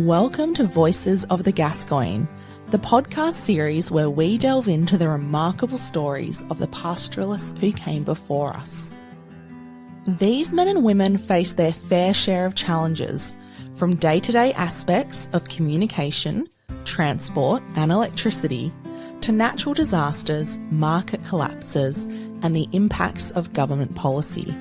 Welcome to Voices of the Gascoyne, the podcast series where we delve into the remarkable stories of the pastoralists who came before us. These men and women face their fair share of challenges, from day-to-day aspects of communication, transport and electricity, to natural disasters, market collapses, and the impacts of government policy.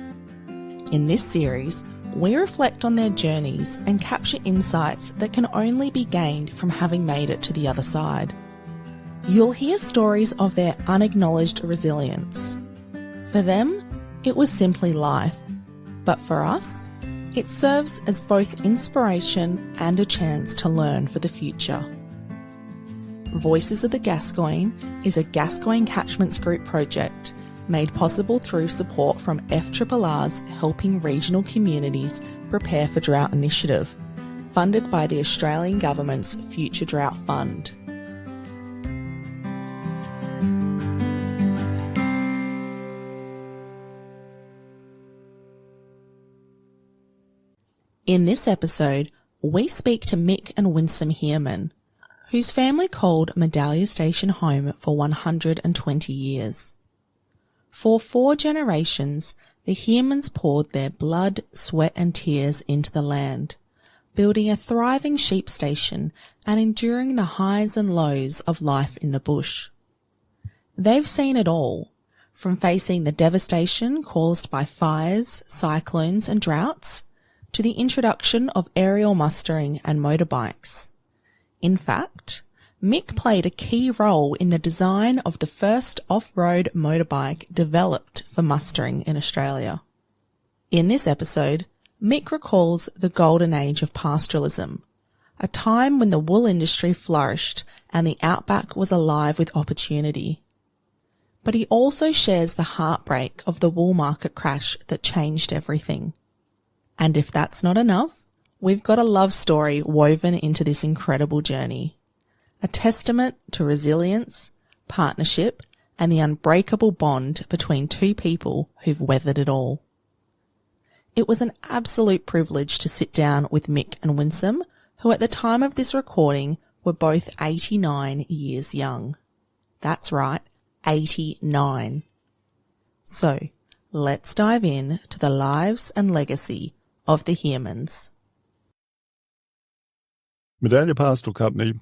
In this series, we reflect on their journeys and capture insights that can only be gained from having made it to the other side. You'll hear stories of their unacknowledged resilience. For them, it was simply life, but for us, it serves as both inspiration and a chance to learn for the future. Voices of the Gascoyne is a Gascoyne Catchments Group project made possible through support from FRRR's Helping Regional Communities Prepare for Drought initiative, funded by the Australian Government's Future Drought Fund. In this episode, we speak to Mick and Winsome Hearman, whose family called Medallia Station home for 120 years. For 4 generations, the Hearmans poured their blood, sweat and tears into the land, building a thriving sheep station and enduring the highs and lows of life in the bush. They've seen it all, from facing the devastation caused by fires, cyclones and droughts, to the introduction of aerial mustering and motorbikes. In fact, Mick played a key role in the design of the first off-road motorbike developed for mustering in Australia. In this episode, Mick recalls the golden age of pastoralism, a time when the wool industry flourished and the outback was alive with opportunity. But he also shares the heartbreak of the wool market crash that changed everything. And if that's not enough, we've got a love story woven into this incredible journey. A testament to resilience, partnership, and the unbreakable bond between two people who've weathered it all. It was an absolute privilege to sit down with Mick and Winsome, who at the time of this recording were both 89 years young. That's right, 89. So, let's dive in to the lives and legacy of the Hearmans. Medallia Pastoral Company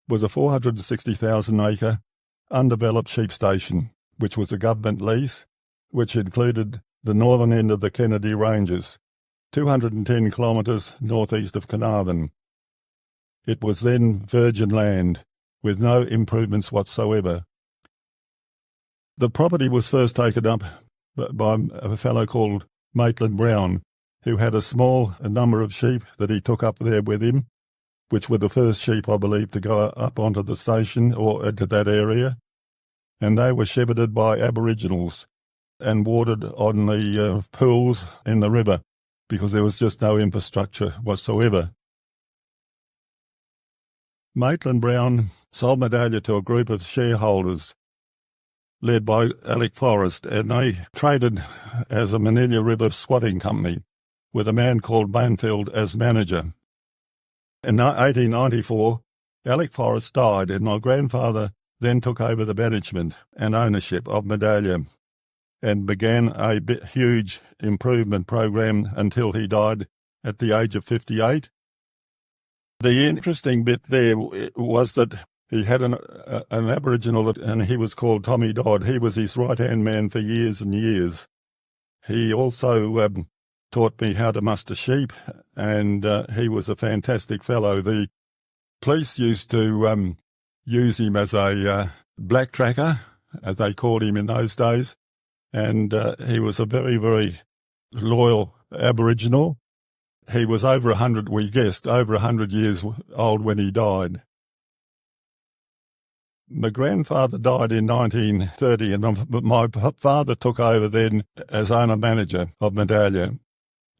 was a 460,000-acre undeveloped sheep station, which was a government lease, which included the northern end of the Kennedy Ranges, 210 kilometres northeast of Carnarvon. It was then virgin land, with no improvements whatsoever. The property was first taken up by a fellow called Maitland Brown, who had a small number of sheep that he took up there with him, which were the first sheep, I believe, to go up onto the station or into that area. And they were shepherded by Aboriginals and watered on the pools in the river because there was just no infrastructure whatsoever. Maitland Brown sold Medallia to a group of shareholders led by Alec Forrest, and they traded as a Manila River squatting company with a man called Banfield as manager. In 1894, Alec Forrest died, and my grandfather then took over the management and ownership of Medallia and began a huge improvement program until he died at the age of 58. The interesting bit there was that he had an Aboriginal, and he was called Tommy Dodd. He was his right-hand man for years and years. He also taught me how to muster sheep, and he was a fantastic fellow. The police used to use him as a black tracker, as they called him in those days, and he was a very, very loyal Aboriginal. He was over 100, we guessed, over 100 years old when he died. My grandfather died in 1930, and my father took over then as owner-manager of Medallia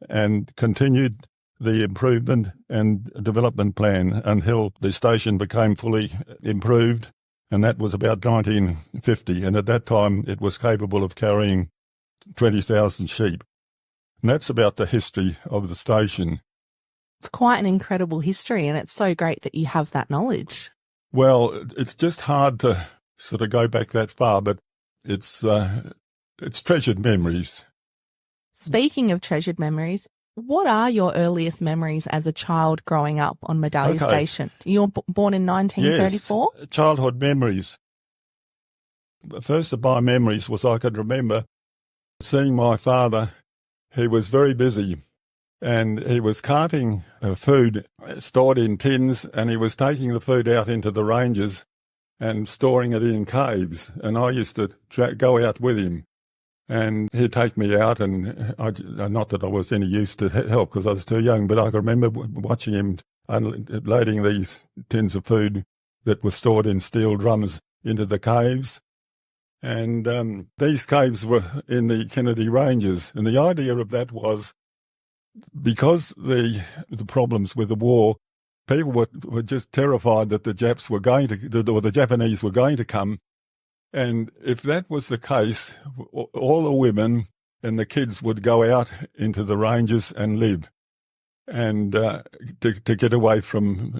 and continued the improvement and development plan until the station became fully improved, and that was about 1950, and at that time it was capable of carrying 20,000 sheep. And that's about the history of the station. It's quite an incredible history, and it's so great that you have that knowledge. Well, it's just hard to sort of go back that far, but it's treasured memories. Speaking of treasured memories, what are your earliest memories as a child growing up on Medallia Station? You were born in 1934? Yes, childhood memories. First of my memories was I could remember seeing my father. He was very busy, and he was carting food stored in tins, and he was taking the food out into the ranges and storing it in caves. And I used to go out with him, and he'd take me out, and not that I was any use to help because I was too young, but I can remember watching him loading these tins of food that were stored in steel drums into the caves. And these caves were in the Kennedy Ranges, and the idea of that was because the problems with the war, people were just terrified that the Japs were going to, or the Japanese were going to come, and if that was the case, all the women and the kids would go out into the ranges and live, and to get away from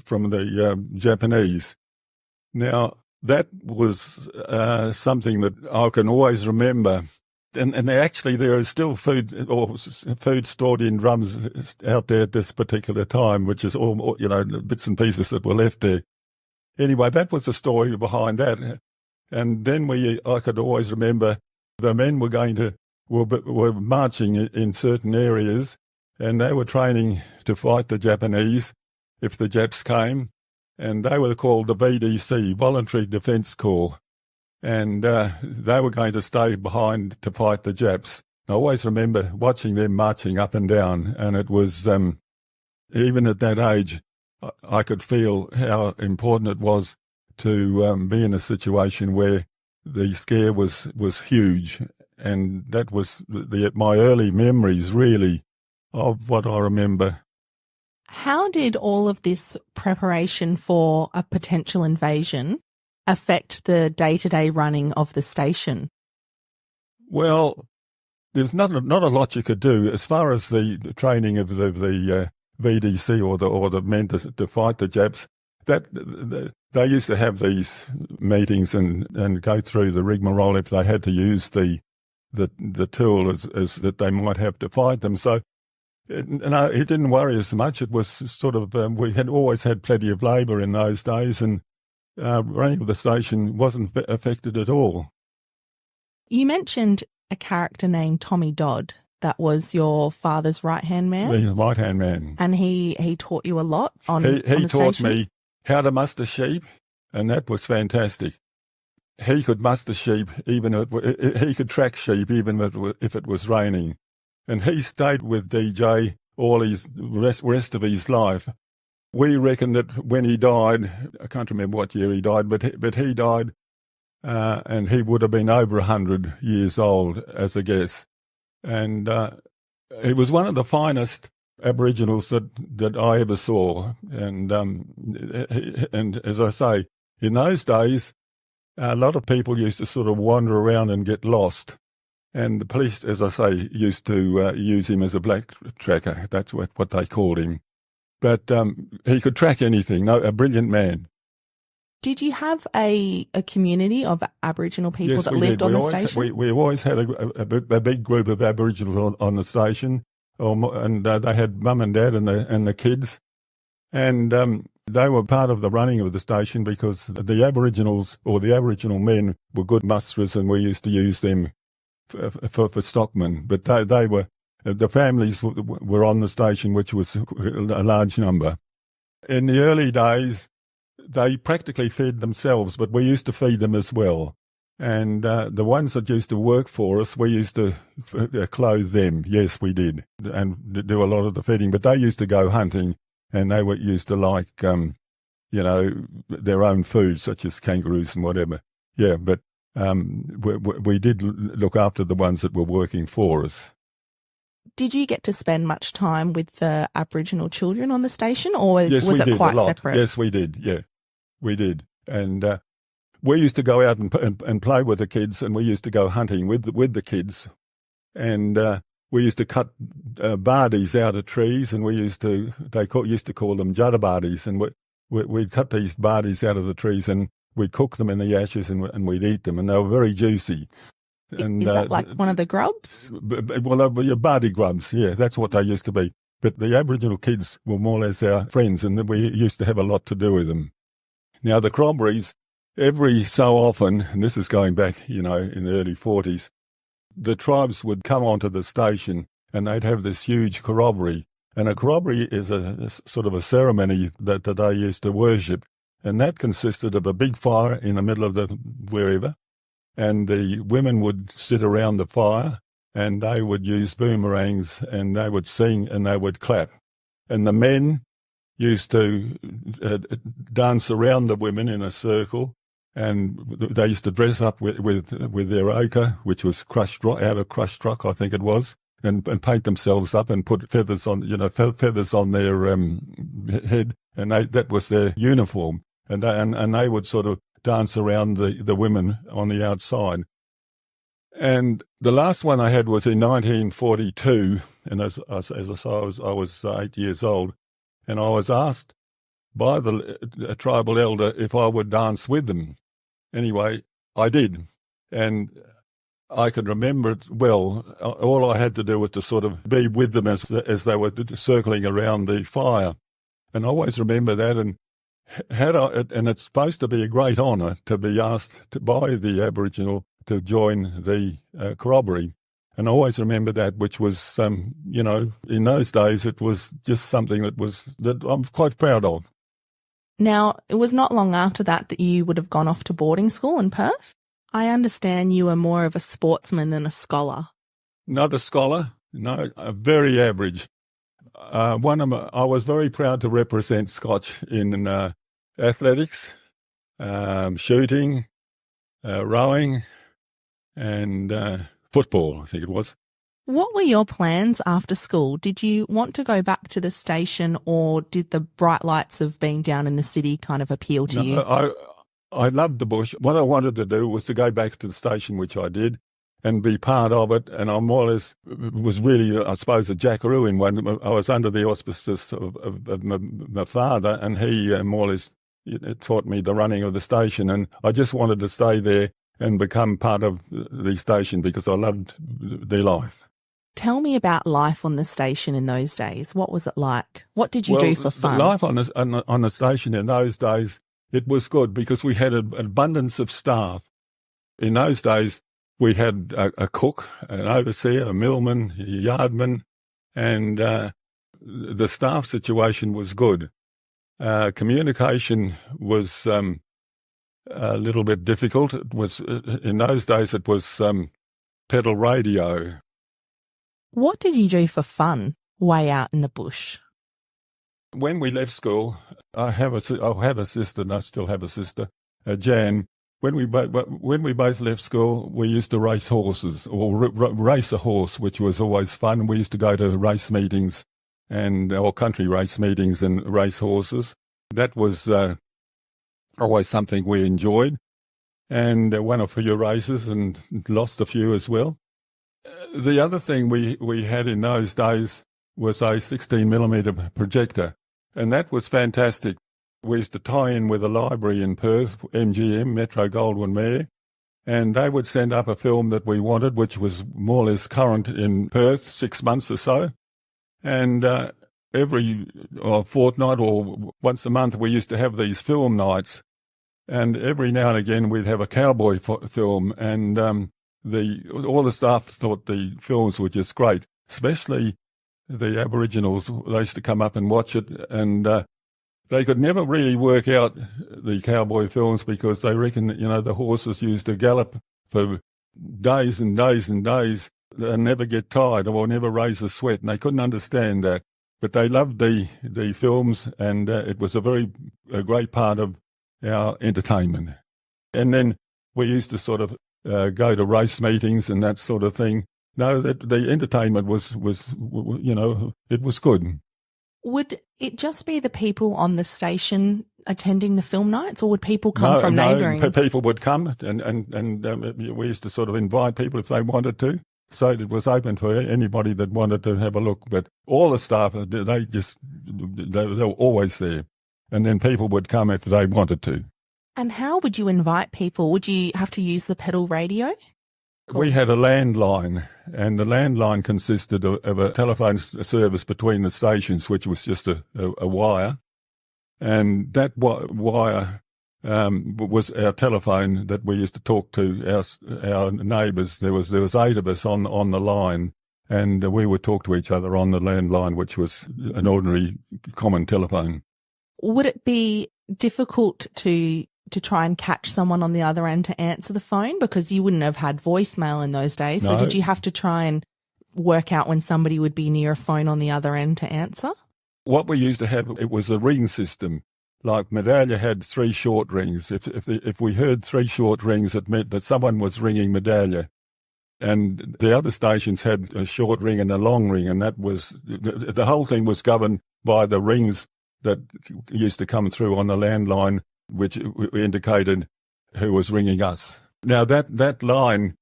the Japanese. Now, that was something that I can always remember. And there is still food stored in drums out there at this particular time, which is all, bits and pieces that were left there. Anyway, that was the story behind that. And then I could always remember the men were marching in certain areas, and they were training to fight the Japanese if the Japs came. And they were called the VDC, Voluntary Defence Corps, and they were going to stay behind to fight the Japs. I always remember watching them marching up and down, and it was, even at that age, I could feel how important it was to be in a situation where the scare was huge, and that was my early memories, really, of what I remember. How did all of this preparation for a potential invasion affect the day-to-day running of the station? Well, there's not a lot you could do as far as the training of the VDC or the men to fight the Japs. That they used to have these meetings and go through the rigmarole if they had to use the tool as that they might have to fight them. So. No, it didn't worry us much. It was sort of, we had always had plenty of labour in those days, and running of the station wasn't affected at all. You mentioned a character named Tommy Dodd. That was your father's right-hand man? The right-hand man. And he taught you a lot on the station? He taught me how to muster sheep, and that was fantastic. He could muster sheep, he could track sheep even if it was raining. And he stayed with DJ all his rest of his life. We reckon that when he died, I can't remember what year he died, but he died, and he would have been over 100 years old as a guess. And he was one of the finest Aboriginals that I ever saw. And as I say, in those days, a lot of people used to sort of wander around and get lost. And the police, as I say, used to use him as a black tracker. That's what they called him. But he could track anything. A brilliant man. Did you have a community of Aboriginal people that lived on the station? We always had a big group of Aboriginals on the station, and they had mum and dad and the kids. And they were part of the running of the station because the Aboriginals or the Aboriginal men were good musterers, and we used to use them for stockmen, but they were, the families were on the station, which was a large number. In the early days, they practically fed themselves, but we used to feed them as well. And the ones that used to work for us, we used to clothe them. Yes, we did, and do a lot of the feeding. But they used to go hunting, and they used to like, their own food, such as kangaroos and whatever. Yeah, but we did look after the ones that were working for us. Did you get to spend much time with the Aboriginal children on the station, or was it quite separate? Yes, we did. Yeah, we did. And we used to go out and play with the kids, and we used to go hunting with the kids. And we used to cut bardies out of trees, and used to call them juddabardies, and we'd cut these bardies out of the trees, and we'd cook them in the ashes, and we'd eat them, and they were very juicy. And, is that like one of the grubs? Well, they were bardy grubs, yeah, that's what they used to be. But the Aboriginal kids were more or less our friends, and we used to have a lot to do with them. Now, the corroborees, every so often, and this is going back, in the early 40s, the tribes would come onto the station and they'd have this huge corroboree. And a corroboree is a sort of a ceremony that they used to worship. And that consisted of a big fire in the middle of wherever. And the women would sit around the fire, and they would use boomerangs, and they would sing and they would clap. And the men used to dance around the women in a circle, and they used to dress up with their ochre, which was out of crushed rock, I think it was, and paint themselves up and put feathers on, feathers on their head, and that was their uniform, and they would sort of dance around the women on the outside. And the last one I had was in 1942, and as I say, I was 8 years old, and I was asked by a tribal elder if I would dance with them. Anyway, I did, and I could remember it well. All I had to do was to sort of be with them as they were circling around the fire, and I always remember that. And and it's supposed to be a great honour to be asked by the Aboriginal to join the corroboree. And I always remember that, which was, in those days, it was just something that I'm quite proud of. Now, it was not long after that you would have gone off to boarding school in Perth. I understand you were more of a sportsman than a scholar. Not a scholar, no, very average. I was very proud to represent Scotch in athletics, shooting, rowing, and football, I think it was. What were your plans after school? Did you want to go back to the station, or did the bright lights of being down in the city kind of appeal to you? I loved the bush. What I wanted to do was to go back to the station, which I did, and be part of it. And I more or less was really, I suppose, a jackaroo in one. I was under the auspices of my father, and he more or less taught me the running of the station. And I just wanted to stay there and become part of the station because I loved their life. Tell me about life on the station in those days. What was it like? What did you do for fun? Life on the station in those days, it was good because we had an abundance of staff. In those days, we had a cook, an overseer, a millman, a yardman, and the staff situation was good. Communication was a little bit difficult. It was in those days. It was pedal radio. What did you do for fun way out in the bush? When we left school, I have a sister, and I still have a sister, Jan. When we both left school, we used to race horses, or race a horse, which was always fun. We used to go to race meetings or country race meetings and race horses. That was always something we enjoyed, and won a few races and lost a few as well. The other thing we had in those days was a 16mm projector, and that was fantastic. We used to tie in with a library in Perth, MGM, Metro Goldwyn Mayer, and they would send up a film that we wanted, which was more or less current in Perth, 6 months or so. And every fortnight or once a month we used to have these film nights, and every now and again we'd have a cowboy film, and all the staff thought the films were just great, especially the Aboriginals. They used to come up and watch it, and they could never really work out the cowboy films because they reckon that, the horses used to gallop for days and days and days and never get tired or never raise a sweat, and they couldn't understand that. But they loved the films, and it was a great part of our entertainment. And then we used to sort of go to race meetings and that sort of thing. No, that the entertainment was it was good. Would it just be the people on the station attending the film nights, or would people come from neighbouring? No, people would come, and we used to sort of invite people if they wanted to. So it was open for anybody that wanted to have a look. But all the staff, they were always there. And then people would come if they wanted to. And how would you invite people? Would you have to use the pedal radio? We had a landline, and the landline consisted of a telephone service between the stations, which was just a wire. And that wire was our telephone that we used to talk to our neighbours. There was 8 of us on the line, and we would talk to each other on the landline, which was an ordinary common telephone. Would it be difficult to try and catch someone on the other end to answer the phone, because you wouldn't have had voicemail in those days? No. So did you have to try and work out when somebody would be near a phone on the other end to answer? What we used to have, it was a ring system. Like Medallia had 3 short rings. If we heard 3 short rings, it meant that someone was ringing Medallia. And the other stations had a short ring and a long ring, and that was, the whole thing was governed by the rings that used to come through on the landline, which indicated who was ringing us. Now that line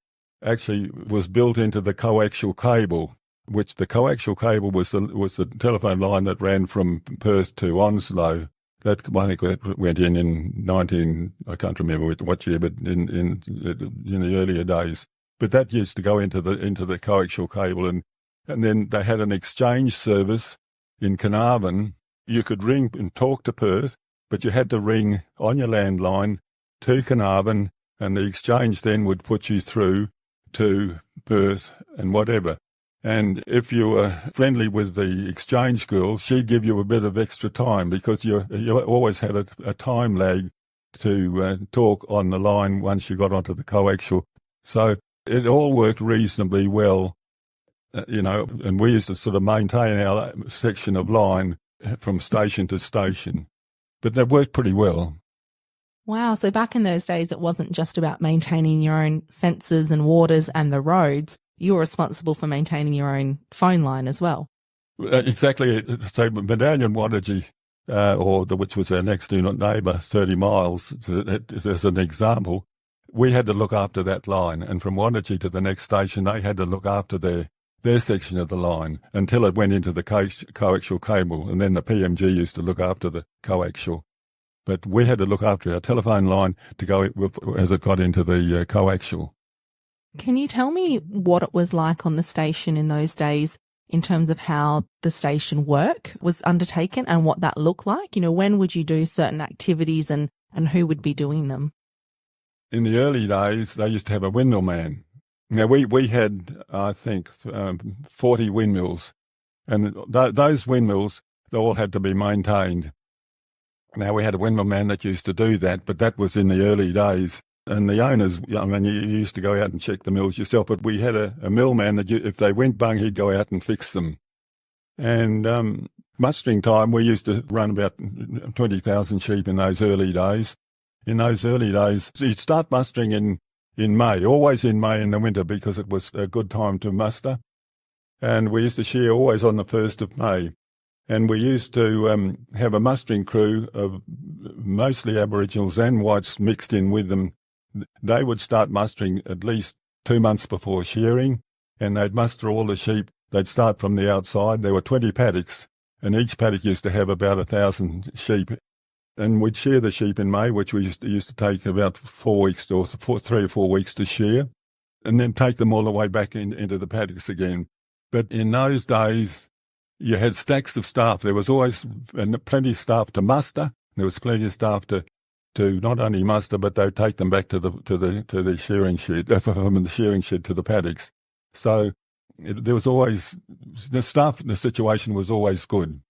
actually was built into the coaxial cable, which the coaxial cable was the telephone line that ran from Perth to Onslow. That, I think, that went in I can't remember what year, but in the earlier days. But that used to go into the coaxial cable, and then they had an exchange service in Carnarvon. You could ring and talk to Perth, but you had to ring on your landline to Carnarvon, and the exchange then would put you through to Perth and whatever. And if you were friendly with the exchange girl, she'd give you a bit of extra time, because you always had a time lag to talk on the line once you got onto the coaxial. So it all worked reasonably well, and we used to sort of maintain our section of line from station to station. But that worked pretty well. Wow. So back in those days, it wasn't just about maintaining your own fences and waters and the roads. You were responsible for maintaining your own phone line as well. Exactly. So Medallia and Wannergy, which was our next door neighbour, 30 miles, as an example, we had to look after that line. And from Wannergy to the next station, they had to look after their section of the line until it went into the coaxial cable, and then the PMG used to look after the coaxial. But we had to look after our telephone line to go as it got into the coaxial. Can you tell me what it was like on the station in those days in terms of how the station work was undertaken and what that looked like? When would you do certain activities and who would be doing them? In the early days, they used to have a windmill man. Now, we had, I think, 40 windmills, and those windmills, they all had to be maintained. Now, we had a windmill man that used to do that, but that was in the early days. And the owners, you used to go out and check the mills yourself, but we had a mill man that if they went bung, he'd go out and fix them. And mustering time, we used to run about 20,000 sheep in those early days. In those early days, so you'd start mustering in May, always in May in the winter, because it was a good time to muster. And we used to shear always on the 1st of May. And we used to have a mustering crew of mostly Aboriginals and whites mixed in with them. They would start mustering at least 2 months before shearing, and they'd muster all the sheep. They'd start from the outside. There were 20 paddocks, and each paddock used to have about 1,000 sheep. And we'd shear the sheep in May, which we used to take about 4 weeks or 3 or 4 weeks to shear, and then take them all the way back into the paddocks again. But in those days, you had stacks of staff. There was always plenty of staff to muster. There was plenty of staff to not only muster, but they'd take them back to the shearing shed, from the shearing shed to the paddocks. So there was always the staff. The situation was always good.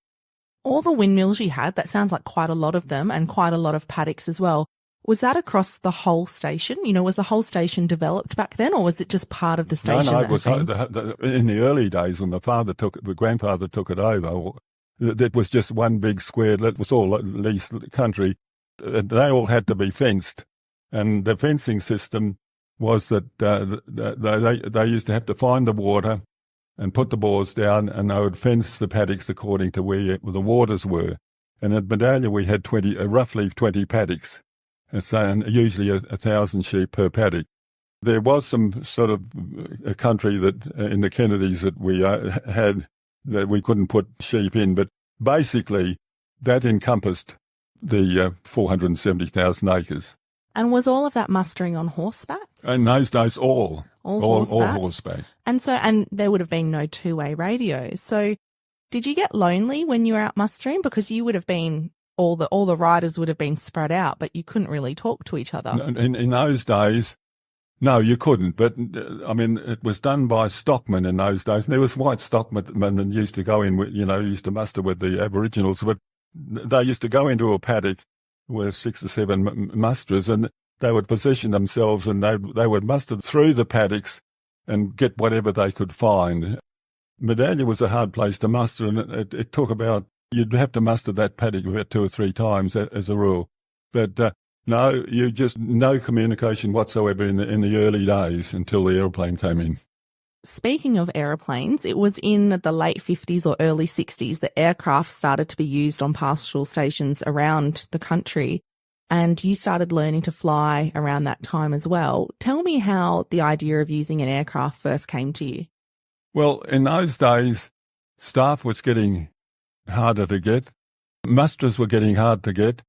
All the windmills you had, that sounds like quite a lot of them, and quite a lot of paddocks as well. Was that across the whole station? Was the whole station developed back then, or was it just part of the station? No, it was in the early days when my grandfather took it over. It was just one big square. It was all leased country. They all had to be fenced, and the fencing system was that they used to have to find the water and put the bores down, and they would fence the paddocks according to where the waters were. And at Medallia we had roughly 20 paddocks, and usually 1,000 sheep per paddock. There was some sort of a country that in the Kennedys that we had that we couldn't put sheep in, but basically that encompassed the 470,000 acres. And was all of that mustering on horseback? In those days, all horseback. Horseback. And there would have been no two-way radio. So did you get lonely when you were out mustering? Because you would have been, all the riders would have been spread out, but you couldn't really talk to each other. In those days, no, you couldn't. But, I mean, it was done by stockmen in those days. And there was white stockmen that used to go in, used to muster with the Aboriginals. But they used to go into a paddock with 6 or 7 musterers, and they would position themselves and they would muster through the paddocks and get whatever they could find. Medallia was a hard place to muster, and it took about, you'd have to muster that paddock about 2 or 3 times as a rule. But no communication whatsoever in the early days until the aeroplane came in. Speaking of aeroplanes, it was in the late 50s or early 60s that aircraft started to be used on pastoral stations around the country, and you started learning to fly around that time as well. Tell me how the idea of using an aircraft first came to you. Well, in those days, staff was getting harder to get. Musterers were getting hard to get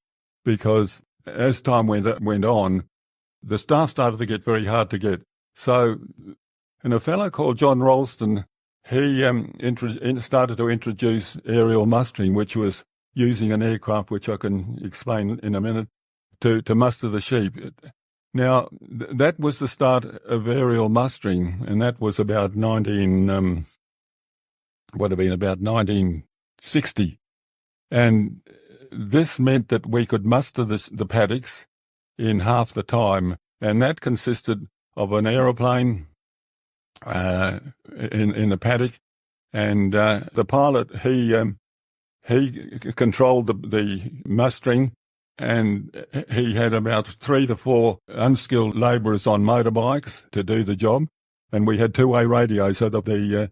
because as time went on, the staff started to get very hard to get. So, and a fellow called John Ralston, he started to introduce aerial mustering, which was using an aircraft, which I can explain in a minute, to muster the sheep. Now, that was the start of aerial mustering, and that was about 1960. And this meant that we could muster the paddocks in half the time, and that consisted of an aeroplane in the paddock, and the pilot, he controlled the mustering, and he had about 3 to 4 unskilled labourers on motorbikes to do the job, and we had two-way radio so that the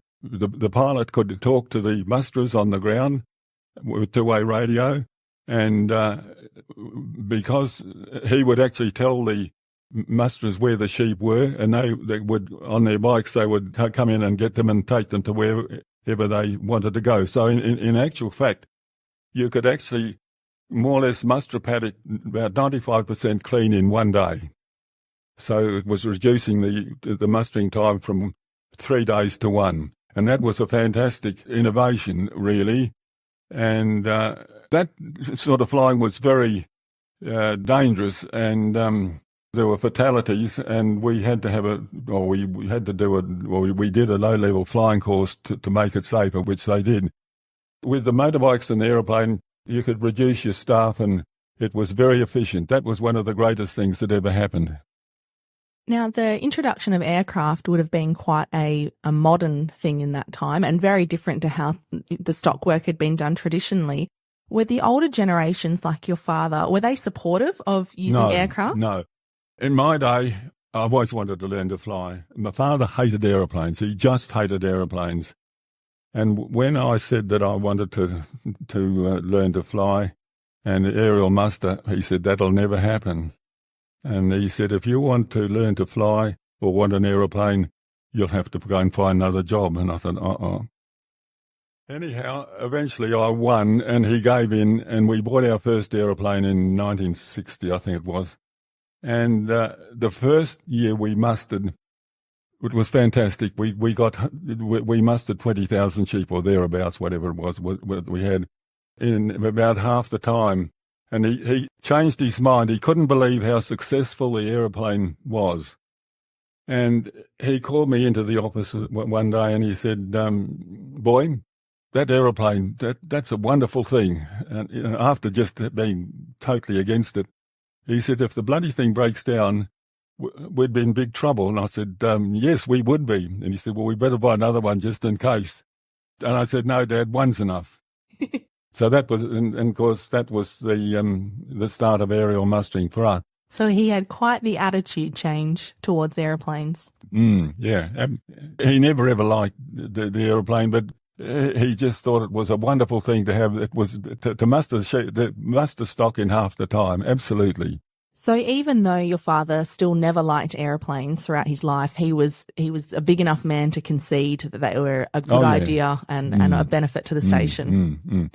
pilot could talk to the musterers on the ground with two-way radio, and because he would actually tell the musterers where the sheep were, and they would, on their bikes, they would come in and get them and take them to wherever they wanted to go. So in actual fact, you could actually more or less muster a paddock about 95% clean in one day. So it was reducing the mustering time from 3 days to 1. And that was a fantastic innovation, really. And that sort of flying was very dangerous, and there were fatalities, and we had to have we did a low-level flying course to make it safer, which they did. With the motorbikes and the aeroplane, you could reduce your staff, and it was very efficient. That was one of the greatest things that ever happened. Now, the introduction of aircraft would have been quite a modern thing in that time, and very different to how the stock work had been done traditionally. Were the older generations, like your father, were they supportive of using aircraft? No. In my day, I've always wanted to learn to fly. My father hated aeroplanes. He just hated aeroplanes. And when I said that I wanted to learn to fly and aerial muster, he said, that'll never happen. And he said, if you want to learn to fly or want an aeroplane, you'll have to go and find another job. And I thought, Anyhow, eventually I won, and he gave in, and we bought our first aeroplane in 1960, I think it was. And the first year we mustered, it was fantastic. We mustered 20,000 sheep or thereabouts, whatever it was we had, in about half the time. And he changed his mind. He couldn't believe how successful the aeroplane was. And he called me into the office one day and he said, boy, that aeroplane, that's a wonderful thing. And after just being totally against it, he said, if the bloody thing breaks down, we'd be in big trouble. And I said, yes, we would be. And he said, well, we better buy another one just in case. And I said, no, Dad, one's enough. So that was, and of course, that was the start of aerial mustering for us. So he had quite the attitude change towards aeroplanes. Yeah. He never ever liked the aeroplane, but he just thought it was a wonderful thing to have. It was to muster stock in half the time. Absolutely. So even though your father still never liked aeroplanes throughout his life, he was a big enough man to concede that they were a good idea and a benefit to the station.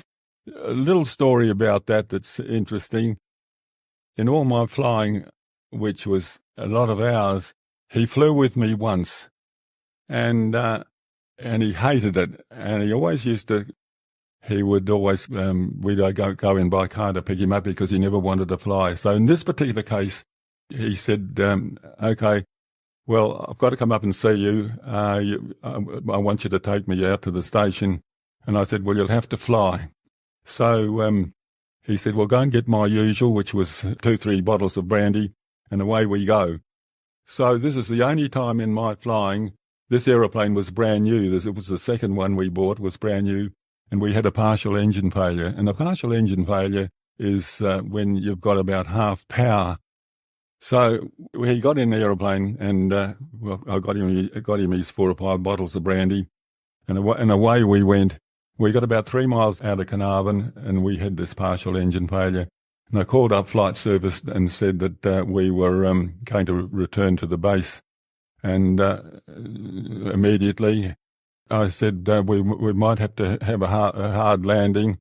A little story about that's interesting. In all my flying, which was a lot of hours, he flew with me once, and he hated it, and he always used to. He would always, we'd go in by car to pick him up because he never wanted to fly. So in this particular case, he said, okay, well, I've got to come up and see you. I want you to take me out to the station. And I said, well, you'll have to fly. So he said, well, go and get my usual, which was 2-3 bottles of brandy, and away we go. So this is the only time in my flying, this aeroplane was brand new. It was the second one we bought, was brand new. And we had a partial engine failure. And a partial engine failure is when you've got about half power. So he got in the aeroplane, and well, I got him his 4 or 5 bottles of brandy, and away we went. We got about 3 miles out of Carnarvon, and we had this partial engine failure. And I called up flight service and said that we were going to return to the base. And immediately I said we might have to have a hard landing.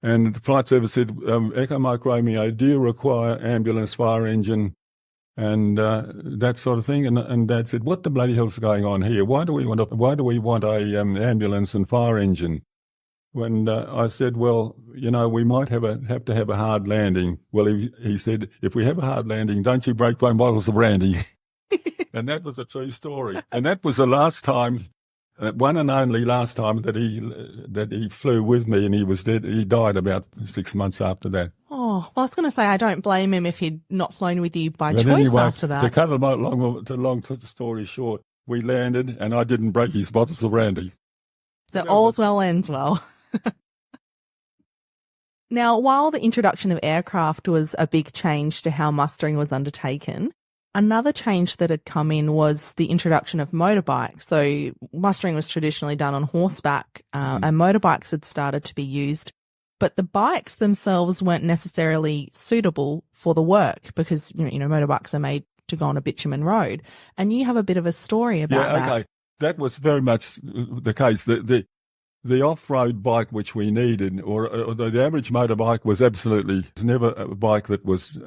And the flight service said, Echo Mike Romeo, do you require ambulance, fire engine, and that sort of thing? And Dad said, what the bloody hell's going on here? Why do we want a ambulance and fire engine? When I said, well, we might have to have a hard landing. Well, he said, if we have a hard landing, don't you break my bottles of brandy? And that was a true story. And that was the last time. One and only last time that he flew with me, and he was dead. He died about 6 months after that. Oh, well, I was going to say I don't blame him if he'd not flown with you by choice anyway, after that. To cut a long story short, we landed, and I didn't break his bottles of brandy. So all's well ends well. Now, while the introduction of aircraft was a big change to how mustering was undertaken, another change that had come in was the introduction of motorbikes. So mustering was traditionally done on horseback, and motorbikes had started to be used. But the bikes themselves weren't necessarily suitable for the work because, motorbikes are made to go on a bitumen road. And you have a bit of a story about that. Yeah, okay. That was very much the case. The off-road bike which we needed, or the average motorbike, was never a bike that was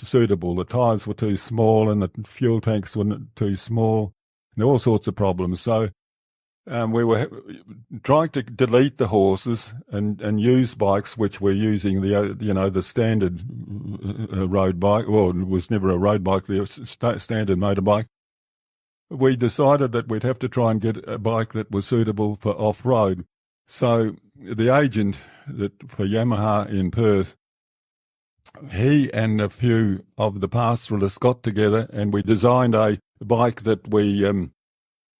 suitable. The tyres were too small, and the fuel tanks were too small, and all sorts of problems. So we were trying to delete the horses and use bikes which were using the standard road bike. Well, it was never a road bike, the standard motorbike. We decided that we'd have to try and get a bike that was suitable for off-road. So the agent for Yamaha in Perth, he and a few of the pastoralists got together, and we designed a bike that we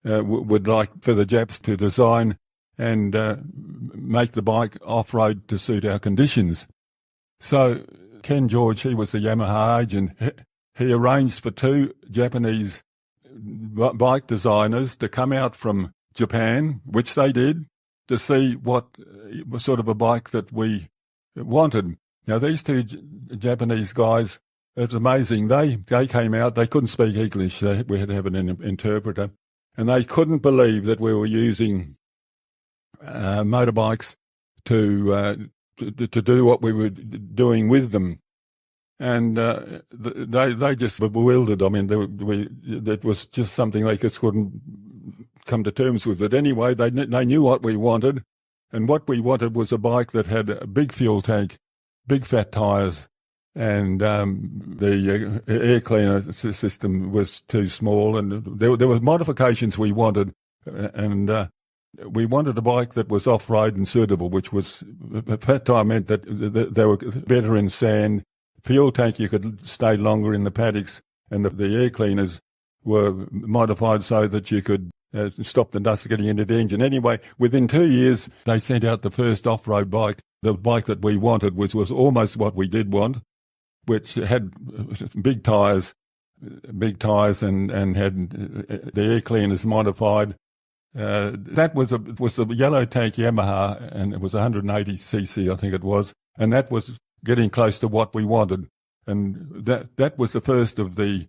would like for the Japs to design and make the bike off-road to suit our conditions. So Ken George, he was the Yamaha agent, he arranged for 2 Japanese bike designers to come out from Japan, which they did, to see what sort of a bike that we wanted. Now, these 2 Japanese guys, it's amazing. They came out, they couldn't speak English. We had to have an interpreter. And they couldn't believe that we were using motorbikes to do what we were doing with them. And they just were bewildered. I mean, that was just something they just couldn't come to terms with it. Anyway, they knew what we wanted, and what we wanted was a bike that had a big fuel tank, big fat tyres, and the air cleaner system was too small, and there were modifications we wanted, and we wanted a bike that was off-road and suitable, which was, at that time, meant that they were better in sand. Fuel tank, you could stay longer in the paddocks, and the air cleaners were modified so that you could stop the dust getting into the engine. Anyway, within 2 years, they sent out the first off-road bike, the bike that we wanted, which was almost what we did want, which had big tyres and had the air cleaners modified. That was the yellow tank Yamaha, and it was 180cc, I think it was, and that was getting close to what we wanted. and that was the first of the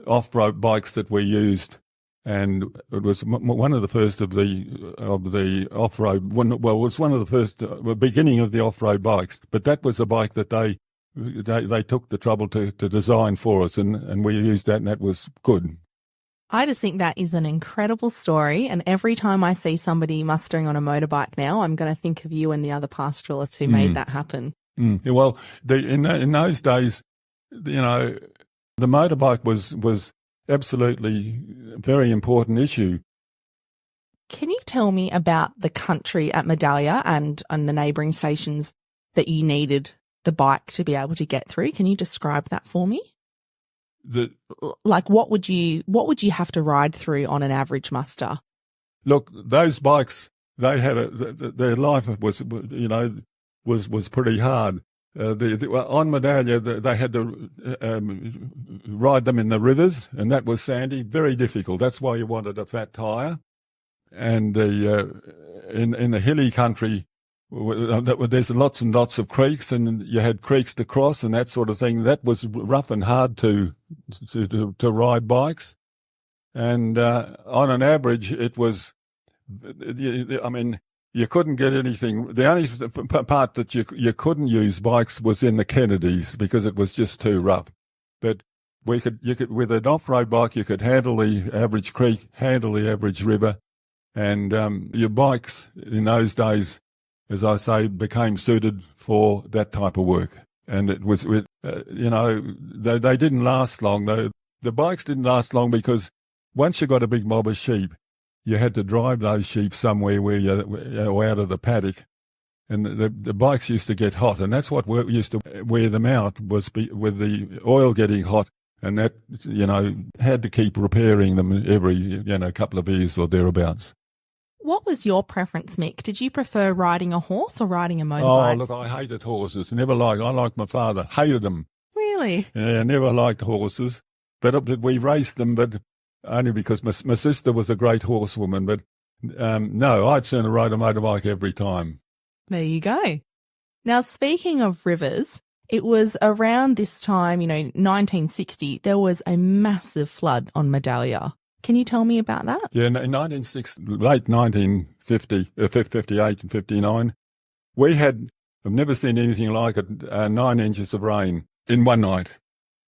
off-road bikes that we used, and it was one of the first of the off-road. Well, it was one of the first beginning of the off-road bikes. But that was a bike that they took the trouble to design for us, and we used that, and that was good. I just think that is an incredible story, and every time I see somebody mustering on a motorbike now, I'm going to think of you and the other pastoralists who made that happen. Yeah, well, in those days, the motorbike was absolutely a very important issue. Can you tell me about the country at Medallia and the neighbouring stations that you needed the bike to be able to get through? Can you describe that for me? What would you have to ride through on an average muster? Look, those bikes, they had their life was pretty hard. On Medallia, they had to ride them in the rivers, and that was sandy, very difficult. That's why you wanted a fat tyre. And in the hilly country, there's lots and lots of creeks, and you had creeks to cross and that sort of thing. That was rough and hard to ride bikes. And on an average, it was, I mean, you couldn't get anything. The only part that you couldn't use bikes was in the Kennedys because it was just too rough. But you could with an off-road bike, you could handle the average creek, handle the average river, and your bikes in those days, as I say, became suited for that type of work. And it was, they didn't last long. The bikes didn't last long because once you got a big mob of sheep, you had to drive those sheep somewhere where you're out of the paddock, and the bikes used to get hot, and that's what used to wear them out with the oil getting hot, and that had to keep repairing them every couple of years or thereabouts. What was your preference, Mick? Did you prefer riding a horse or riding a motorbike? Oh, look, I hated horses. I liked my father, hated them. Really? Yeah, never liked horses, but we raced them, but only because my sister was a great horsewoman, but no, I'd sooner ride a motorbike every time. There you go. Now, speaking of rivers, it was around this time, 1960, there was a massive flood on Medallia. Can you tell me about that? Yeah, in late 1950, 58 and 59, I've never seen anything like it, 9 inches of rain in one night.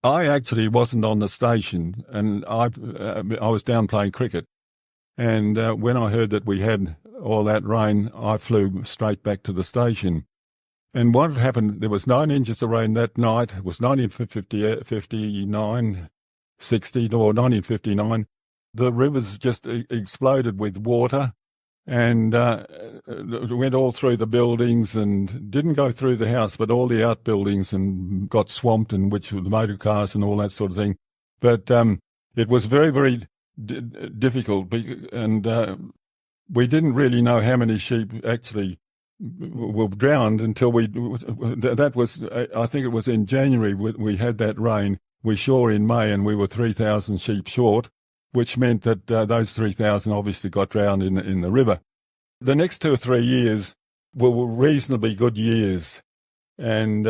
I actually wasn't on the station, and I was down playing cricket. And when I heard that we had all that rain, I flew straight back to the station. And what happened, there was 9 inches of rain that night. It was 1959, 60, or 1959. The rivers just exploded with water, and it went all through the buildings and didn't go through the house, but all the outbuildings, and got swamped, and which were the motor cars and all that sort of thing. But it was very, very difficult, and we didn't really know how many sheep actually were drowned until that was, I think it was in January we had that rain. We shore in May, and we were 3,000 sheep short, which meant that those 3,000 obviously got drowned in the river. The next 2 or 3 years were reasonably good years, and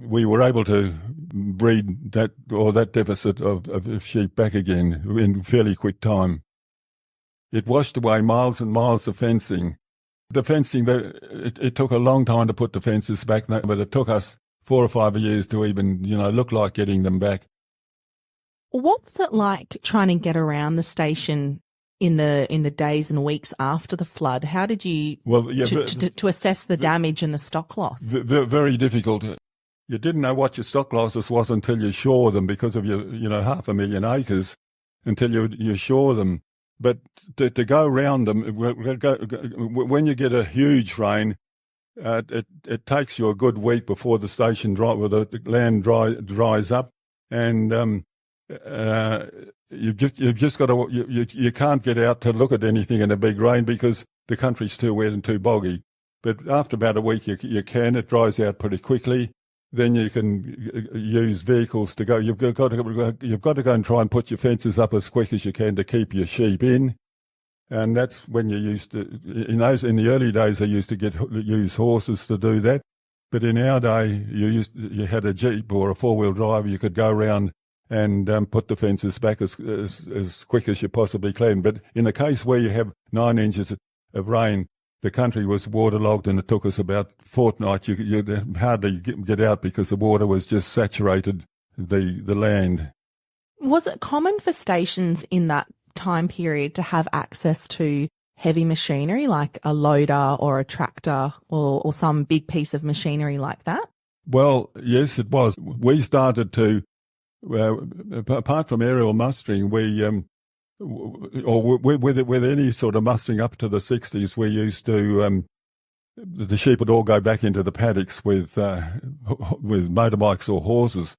we were able to breed that deficit of sheep back again in fairly quick time. It washed away miles and miles of fencing. The fencing, it took a long time to put the fences back, but it took us 4 or 5 years to even, look like getting them back. What was it like trying to get around the station in the days and weeks after the flood? How did you to assess the damage and the stock loss? Very difficult. You didn't know what your stock losses was until you shore them because of your 500,000 acres, until you shore them. But to go around them, when you get a huge rain, it takes you a good week before the station the land dries up, and you've just got to you can't get out to look at anything in a big rain because the country's too wet and too boggy. But after about a week, you can. It dries out pretty quickly. Then you can use vehicles to go. You've got to go and try and put your fences up as quick as you can to keep your sheep in. And that's when you used to, in the early days, they used to use horses to do that. But in our day, you had a Jeep or a four-wheel drive. You could go around and put the fences back as quick as you possibly can. But in a case where you have 9 inches of rain, the country was waterlogged, and it took us about a fortnight. You'd hardly get out because the water was just saturated the land. Was it common for stations in that time period to have access to heavy machinery like a loader or a tractor or some big piece of machinery like that? Well, yes, it was. We started to, apart from aerial mustering, with any sort of mustering up to the 60s, we used to, the sheep would all go back into the paddocks with motorbikes or horses.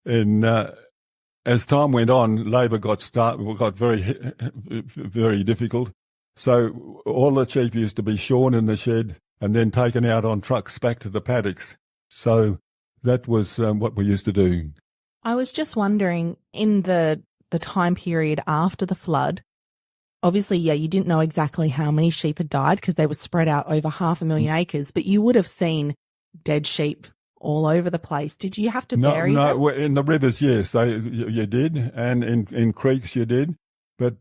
And as time went on, labour got very, very difficult. So all the sheep used to be shorn in the shed and then taken out on trucks back to the paddocks. So that was what we used to do. I was just wondering, in the time period after the flood, obviously, you didn't know exactly how many sheep had died because they were spread out over 500,000 acres, but you would have seen dead sheep all over the place. Did you have to bury them? No, in the rivers, yes, you did, and in creeks you did. But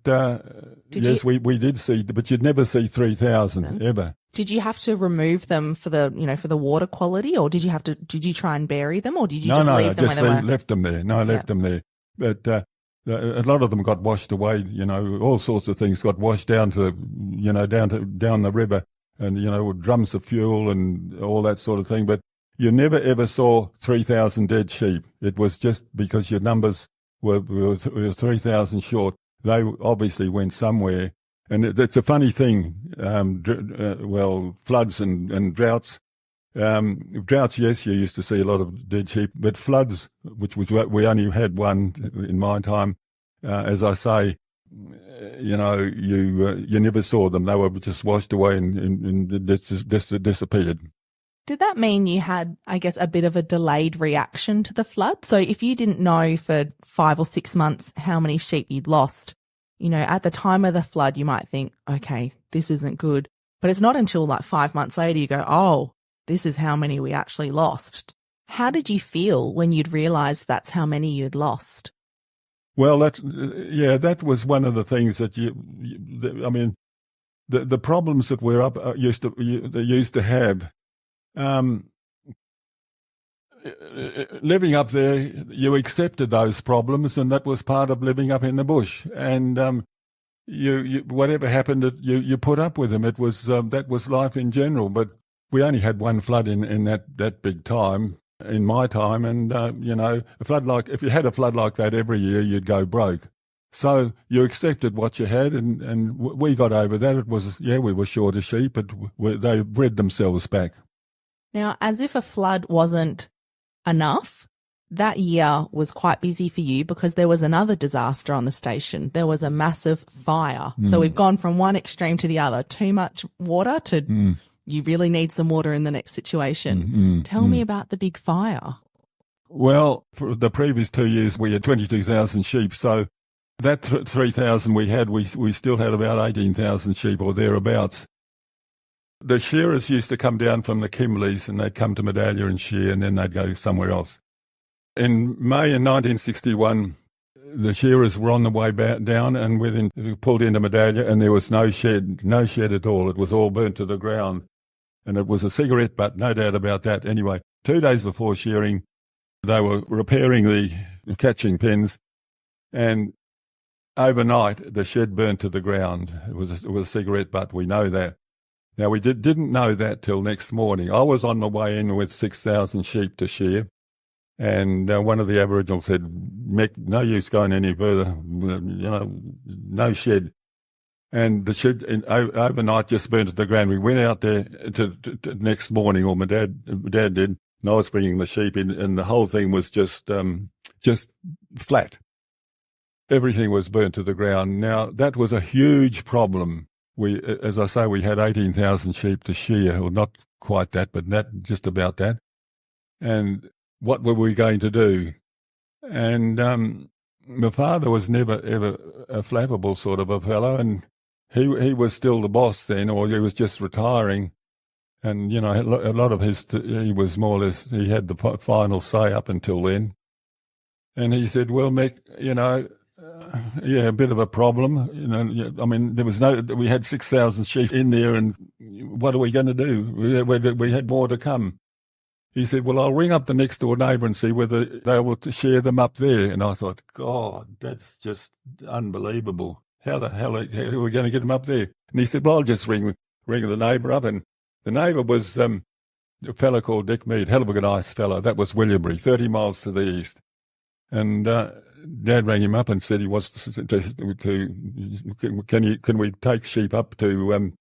we did see, but you'd never see 3,000 ever. Did you have to remove them for the water quality, or did you try and bury them, or did you just leave them where they were? Left them there. No, I left them there. But a lot of them got washed away. All sorts of things got washed down to down the river, and with drums of fuel and all that sort of thing. But you never ever saw 3,000 dead sheep. It was just because your numbers were 3,000 short. They obviously went somewhere. And it's a funny thing, floods and droughts. Droughts, yes, you used to see a lot of dead sheep, but floods, which was we only had one in my time, as I say, you never saw them. They were just washed away and disappeared. Did that mean you had, I guess, a bit of a delayed reaction to the flood? So if you didn't know for 5 or 6 months how many sheep you'd lost, at the time of the flood, you might think, okay, this isn't good. But it's not until like 5 months later you go, oh, this is how many we actually lost. How did you feel when you'd realised that's how many you'd lost? Well, that was one of the things that the problems that we're used to have. Living up there, you accepted those problems, and that was part of living up in the bush. And you whatever happened, you put up with them. It was that was life in general. But we only had one flood in that big time, in my time, and a flood if you had a flood like that every year, you'd go broke. So you accepted what you had, and we got over that. It was we were short of sheep, but they bred themselves back. Now, as if a flood wasn't enough, that year was quite busy for you because there was another disaster on the station. There was a massive fire. So we've gone from one extreme to the other. Too much water to you really need some water in the next situation. Tell me about the big fire. Well, for the previous 2 years, we had 22,000 sheep. So that 3,000 we had, we still had about 18,000 sheep or thereabouts. The shearers used to come down from the Kimberleys, and they'd come to Medallia and shear, and then they'd go somewhere else. In May in 1961, the shearers were on the way down, and we pulled into Medallia, and there was no shed at all. It was all burnt to the ground. And it was a cigarette butt, no doubt about that. Anyway, 2 days before shearing, they were repairing the catching pens, and overnight the shed burnt to the ground. It was a cigarette butt, we know that. Now, we didn't know that till next morning. I was on my way in with 6,000 sheep to shear, and one of the Aboriginals said, Mick, no use going any further, no shed. And the shed overnight just burnt to the ground. We went out there to next morning, or my dad did, and I was bringing the sheep in, and the whole thing was just flat. Everything was burnt to the ground. Now, that was a huge problem. As I say, we had 18,000 sheep to shear, or not quite that, but just about that. And what were we going to do? And my father was never, ever a flappable sort of a fellow, and he was still the boss then, or he was just retiring. And, you know, a lot of he was more or less, he had the final say up until then. And he said, well, Mick, you know, yeah, a bit of a problem. You know, I mean, we had 6,000 sheep in there, and what are we going to do? We had more to come. He said, well, I'll ring up the next door neighbour and see whether they will share them up there. And I thought, God, that's just unbelievable. How the hell are we going to get them up there? And he said, well, I'll just ring the neighbour up. And the neighbour was a fellow called Dick Mead, hell of a nice fellow. That was Williambury, 30 miles to the east. And Dad rang him up and said he wants can we take sheep up to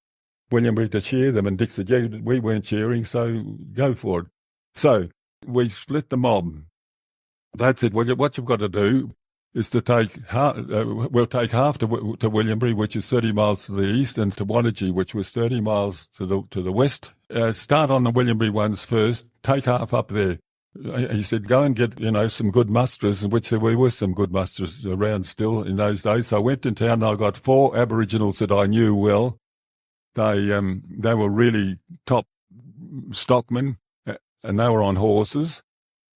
Williambury to shear them? And Dick said, yeah, we weren't shearing, so go for it. So we split the mob. Dad said, well, what you've got to do is to take we'll take half to Williambury, which is 30 miles to the east, and to Wannerjee, which was 30 miles to the west. Start on the Williambury ones first, take half up there. He said, go and get, you know, some good musterers, in which there were some good musterers around still in those days. So I went in town and I got 4 Aboriginals that I knew well. They were really top stockmen, and they were on horses.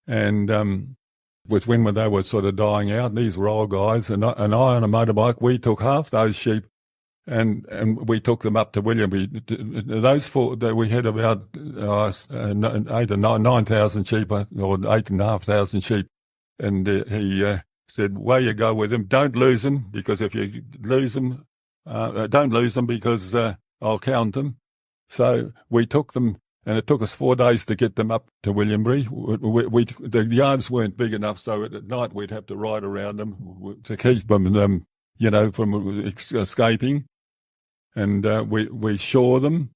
And when they were sort of dying out, these were old guys, and I on a motorbike, we took half those sheep and we took them up to Williambury. Those 4, we had about 8,000 or 9,000 sheep, or 8,500 sheep. And he said, away you go with them. Don't lose them, because if you lose them, don't lose them, because I'll count them. So we took them, and it took us 4 days to get them up to Williambury. The yards weren't big enough, so at night we'd have to ride around them to keep them, you know, from escaping. And we shore them,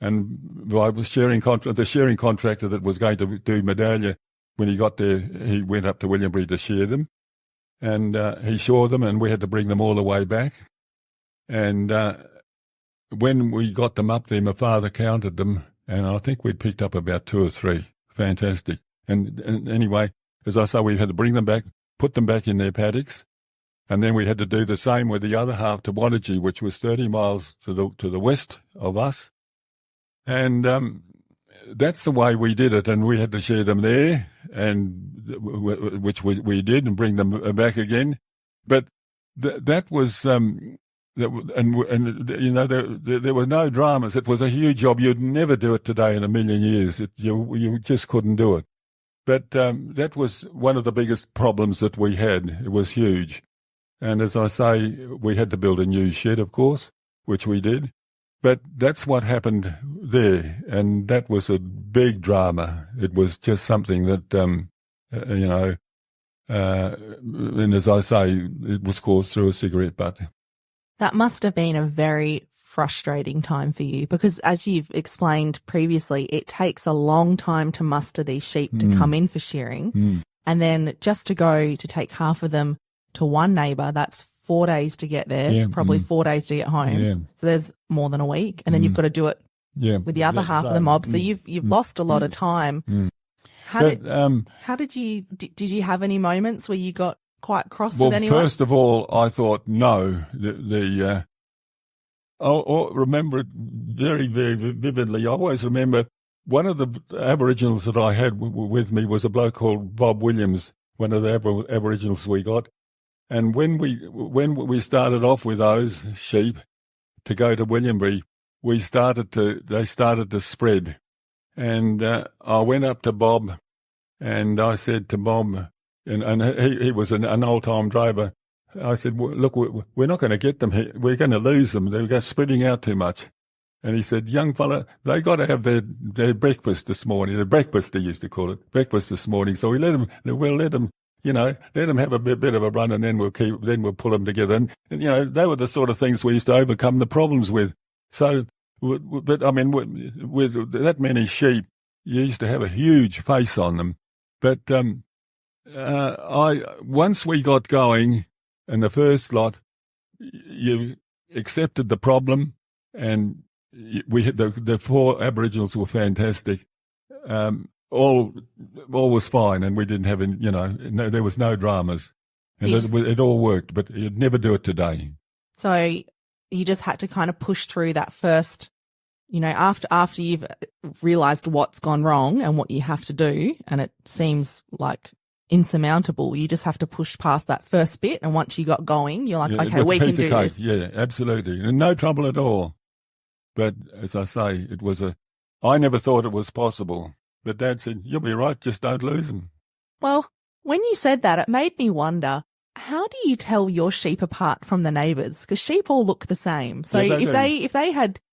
and I was the shearing contractor that was going to do Medallia, when he got there, he went up to Williambury to shear them, and he shored them, and we had to bring them all the way back. And when we got them up there, my father counted them, and I think we'd picked up about 2 or 3. Fantastic. And anyway, as I say, we had to bring them back, put them back in their paddocks. And then we had to do the same with the other half to Wannerjee, which was 30 miles to the west of us. And that's the way we did it. And we had to share them there, and which we did, and bring them back again. But that was, and you know, there were no dramas. It was a huge job. You'd never do it today in a million years. You just couldn't do it. But that was one of the biggest problems that we had. It was huge. And as I say, we had to build a new shed, of course, which we did. But that's what happened there, and that was a big drama. It was just something that, you know, and as I say, it was caused through a cigarette butt. That must have been a very frustrating time for you, because as you've explained previously, it takes a long time to muster these sheep to come in for shearing. And then just to go to take half of them to one neighbour, that's 4 days to get there, probably 4 days to get home. Yeah. So there's more than a week. And then you've got to do it with the other half of the mob. So you've lost a lot of time. How did you have any moments where you got quite cross with anyone? Well, first of all, I thought, no. I remember it very, very vividly. I always remember one of the Aboriginals that I had with me was a bloke called Bob Williams, one of the Aboriginals we got. And when we started off with those sheep to go to Williambury, they started to spread. And I went up to Bob, and I said to Bob, and he was an old-time drover, I said, well, look, we're not going to get them here. We're going to lose them. They're spreading out too much. And he said, young fella, they got to have their breakfast this morning. The breakfast, they used to call it, breakfast this morning. So we'll let them, you know, let them have a bit of a run, and then we'll pull them together. And, you know, they were the sort of things we used to overcome the problems with. So, but I mean, with that many sheep, you used to have a huge face on them. But once we got going, and the first lot, you accepted the problem, and we had the 4 Aboriginals were fantastic. All was fine, and we didn't have, you know, there was no dramas. So and it all worked, but you'd never do it today. So you just had to kind of push through that first after you've realised what's gone wrong and what you have to do, and it seems like insurmountable, you just have to push past that first bit, and once you got going, you're like, okay, we can do this. Yeah, absolutely. And no trouble at all. But as I say, I never thought it was possible. But Dad said, you'll be right, just don't lose them. Well, when you said that, it made me wonder, how do you tell your sheep apart from the neighbours? Because sheep all look the same. So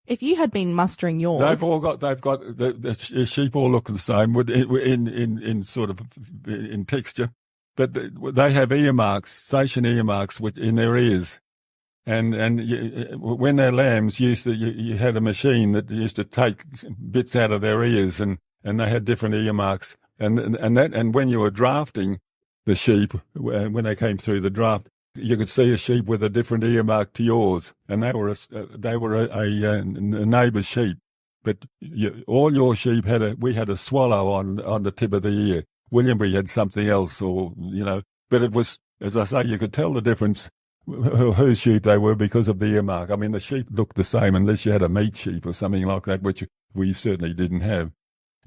if you had been mustering yours, they've got the sheep all look the same in sort of in texture, but they have station earmarks in their ears, and when they're lambs, you had a machine that used to take bits out of their ears, and they had different earmarks, and when you were drafting the sheep, when they came through the draft, you could see a sheep with a different earmark to yours, and they were a neighbour's sheep. But all your sheep we had a swallow on the tip of the ear. Williambury had something else, but it was, as I say, you could tell the difference whose sheep they were because of the earmark. I mean, the sheep looked the same unless you had a meat sheep or something like that, which we certainly didn't have.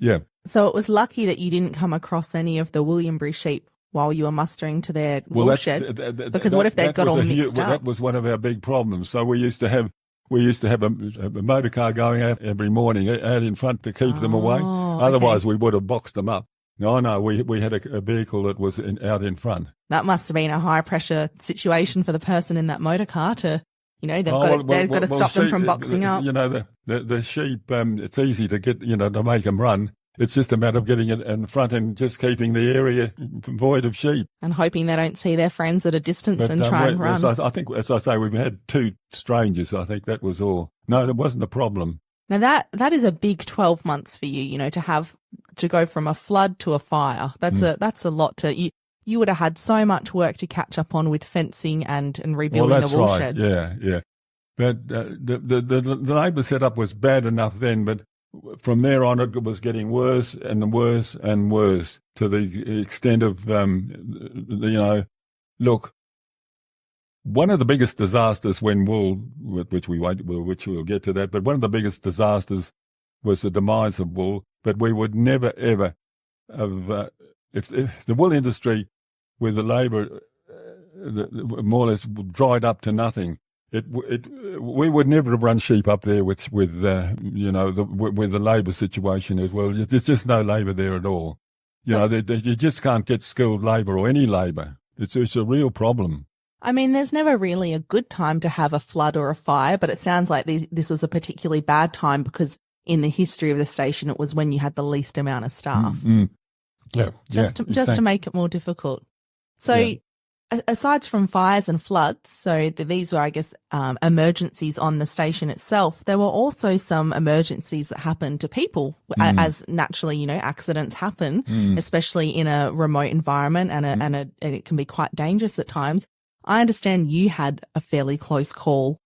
Yeah. So it was lucky that you didn't come across any of the Williambury sheep while you were mustering to their wool shed, because what if they got all mixed up? That was one of our big problems. So we used to have a motor car going out every morning out in front to keep them away. Otherwise, we would have boxed them up. No, we had a vehicle that was out in front. That must have been a high pressure situation for the person in that motor car to, they've got to stop them from boxing up. The sheep, it's easy to get, to make them run. It's just a matter of getting it in front and just keeping the area void of sheep. And hoping they don't see their friends at a distance and try and run. I think, as I say, we've had 2 strangers. I think that was all. No, that wasn't a problem. Now that is a big 12 months for you, to go from a flood to a fire. That's a lot you would have had so much work to catch up on with fencing and rebuilding the wool shed. Yeah. But the labour setup was bad enough then, but from there on, it was getting worse and worse and worse to the extent of, look, one of the biggest disasters when wool, which we'll get to that, but one of the biggest disasters was the demise of wool. But we would never, ever have, if the wool industry with the labour more or less dried up to nothing, we would never have run sheep up there with the labour situation as well. There's just no labour there at all. You just can't get skilled labour or any labour. It's a real problem. I mean, there's never really a good time to have a flood or a fire, but it sounds like this was a particularly bad time because in the history of the station, it was when you had the least amount of staff. Mm-hmm. Yeah, just to make it more difficult. So. Aside from fires and floods, so these were, I guess, emergencies on the station itself, there were also some emergencies that happened to people, as naturally, accidents happen, especially in a remote environment, and it can be quite dangerous at times. I understand you had a fairly close call.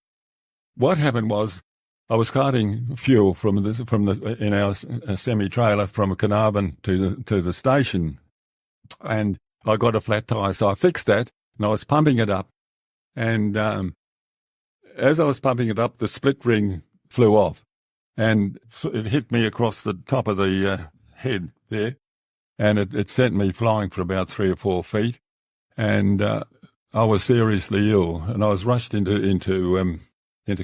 What happened was, I was carting fuel in our semi-trailer from Carnarvon to the station, and I got a flat tyre, so I fixed that, and I was pumping it up. And as I was pumping it up, the split ring flew off, and it hit me across the top of the head there, and it sent me flying for about 3 or 4 feet, and I was seriously ill, and I was rushed into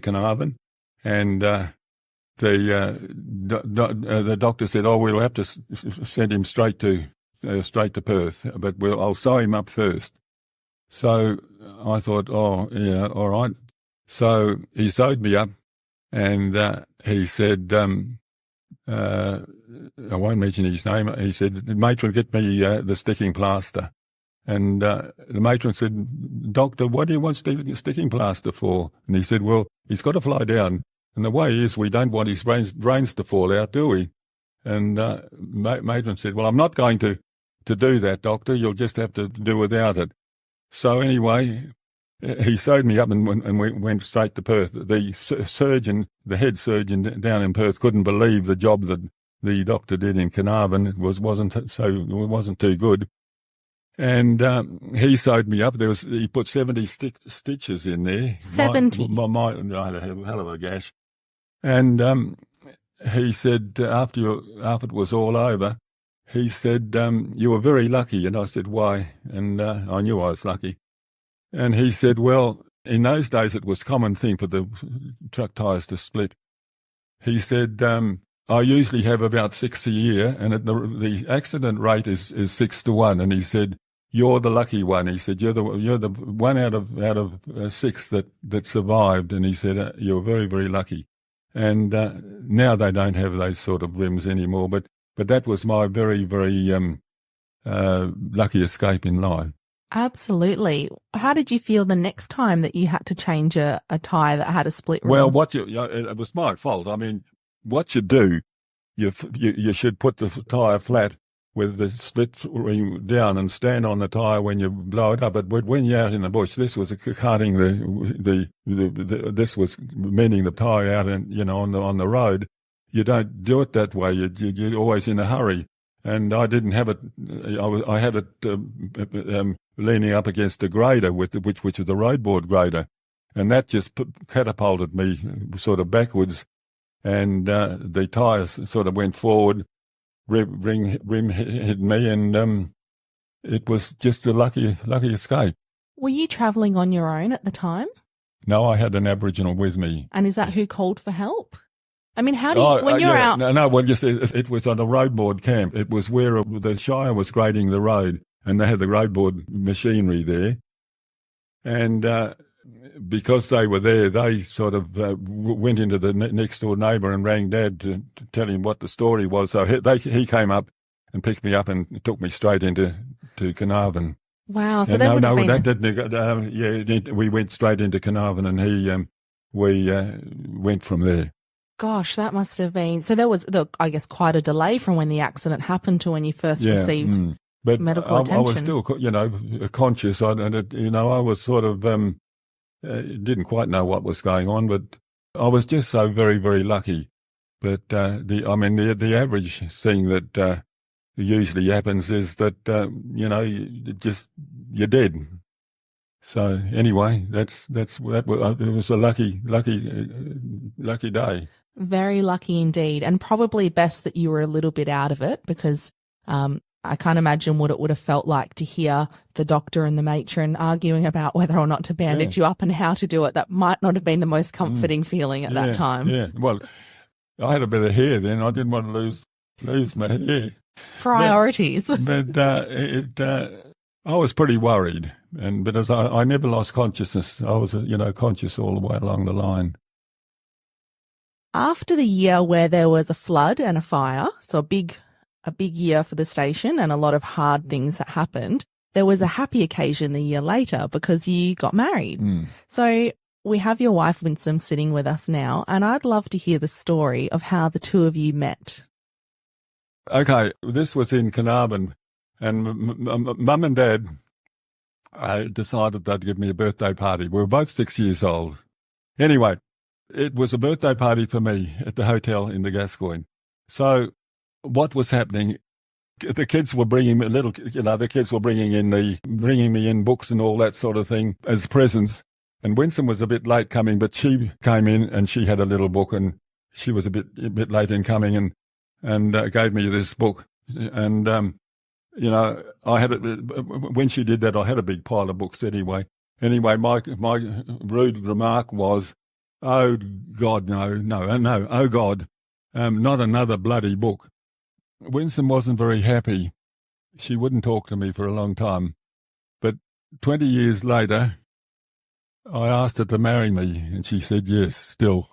Carnarvon, and the doctor said, we'll have to send him straight to Perth, but I'll sew him up first. So I thought, all right. So he sewed me up, and he said, I won't mention his name. He said, "Matron, get me the sticking plaster." And the matron said, "Doctor, what do you want sticking plaster for?" And he said, "Well, he's got to fly down, and the way is we don't want his brains to fall out, do we?" And matron said, "Well, I'm not going to do that, doctor. You'll just have to do without it." So anyway, he sewed me up and we went straight to Perth. The head surgeon down in Perth couldn't believe the job that the doctor did in Carnarvon. It wasn't too good. And he sewed me up. He put 70 stitches in there. 70? I had a hell of a gash. And he said, after it was all over, he said, you were very lucky. And I said, why? And I knew I was lucky. And he said, well, in those days it was a common thing for the truck tyres to split. He said, I usually have about 6 a year, and the accident rate is 6 to 1. And he said, you're the lucky one. He said, you're the one out of 6 that survived. And he said, you're very, very lucky. And now they don't have those sort of rims anymore. But that was my very, very lucky escape in life. Absolutely. How did you feel the next time that you had to change a tyre that had a split rim? Well, it was my fault. I mean, what you do, you should put the tyre flat with the split rim down and stand on the tyre when you blow it up. But when you're out in the bush, this was cutting this was mending the tyre out and on the road. You don't do it that way. You're always in a hurry. And I didn't have it. I had it leaning up against a grader, which was the roadboard grader, and that just catapulted me sort of backwards, and the tyres sort of went forward. Rim hit me, and it was just a lucky escape. Were you travelling on your own at the time? No, I had an Aboriginal with me. And is that who called for help? I mean, how do you, when you're out? No, well, it was on a roadboard camp. It was where the Shire was grading the road, and they had the roadboard machinery there. And because they were there, they sort of went into the next door neighbour and rang Dad to tell him what the story was. So he came up and picked me up and took me straight into Carnarvon. Wow! So we went straight into Carnarvon, and we went from there. Gosh, that must have been... So there was, I guess, quite a delay from when the accident happened to when you first received medical attention. I was still, conscious. I was sort of, didn't quite know what was going on, but I was just so very, very lucky. But the average thing that usually happens is that, you're dead. So anyway, it was a lucky day. Very lucky indeed, and probably best that you were a little bit out of it, because I can't imagine what it would have felt like to hear the doctor and the matron arguing about whether or not to bandage you up and how to do it. That might not have been the most comforting feeling at that time. Yeah, well, I had a bit of hair then. I didn't want to lose my hair. Priorities. But I was pretty worried, but as I never lost consciousness. I was, conscious all the way along the line. After the year where there was a flood and a fire, so a big year for the station and a lot of hard things that happened, there was a happy occasion the year later because you got married. So we have your wife, Winsome, sitting with us now, and I'd love to hear the story of how the two of you met. Okay, this was in Carnarvon, and Mum and Dad decided they'd give me a birthday party. We were both 6 years old. Anyway, it was a birthday party for me at the hotel in the Gascoyne. So what was happening, the kids were bringing me bringing me in books and all that sort of thing as presents. And Winsome was a bit late coming, but she came in and she had a little book, and she was a bit late in coming and gave me this book. And, I had when she did that, I had a big pile of books anyway. Anyway, my rude remark was, "Oh God, no, oh God, not another bloody book." Winsome wasn't very happy. She wouldn't talk to me for a long time. But 20 years later, I asked her to marry me, and she said yes, still.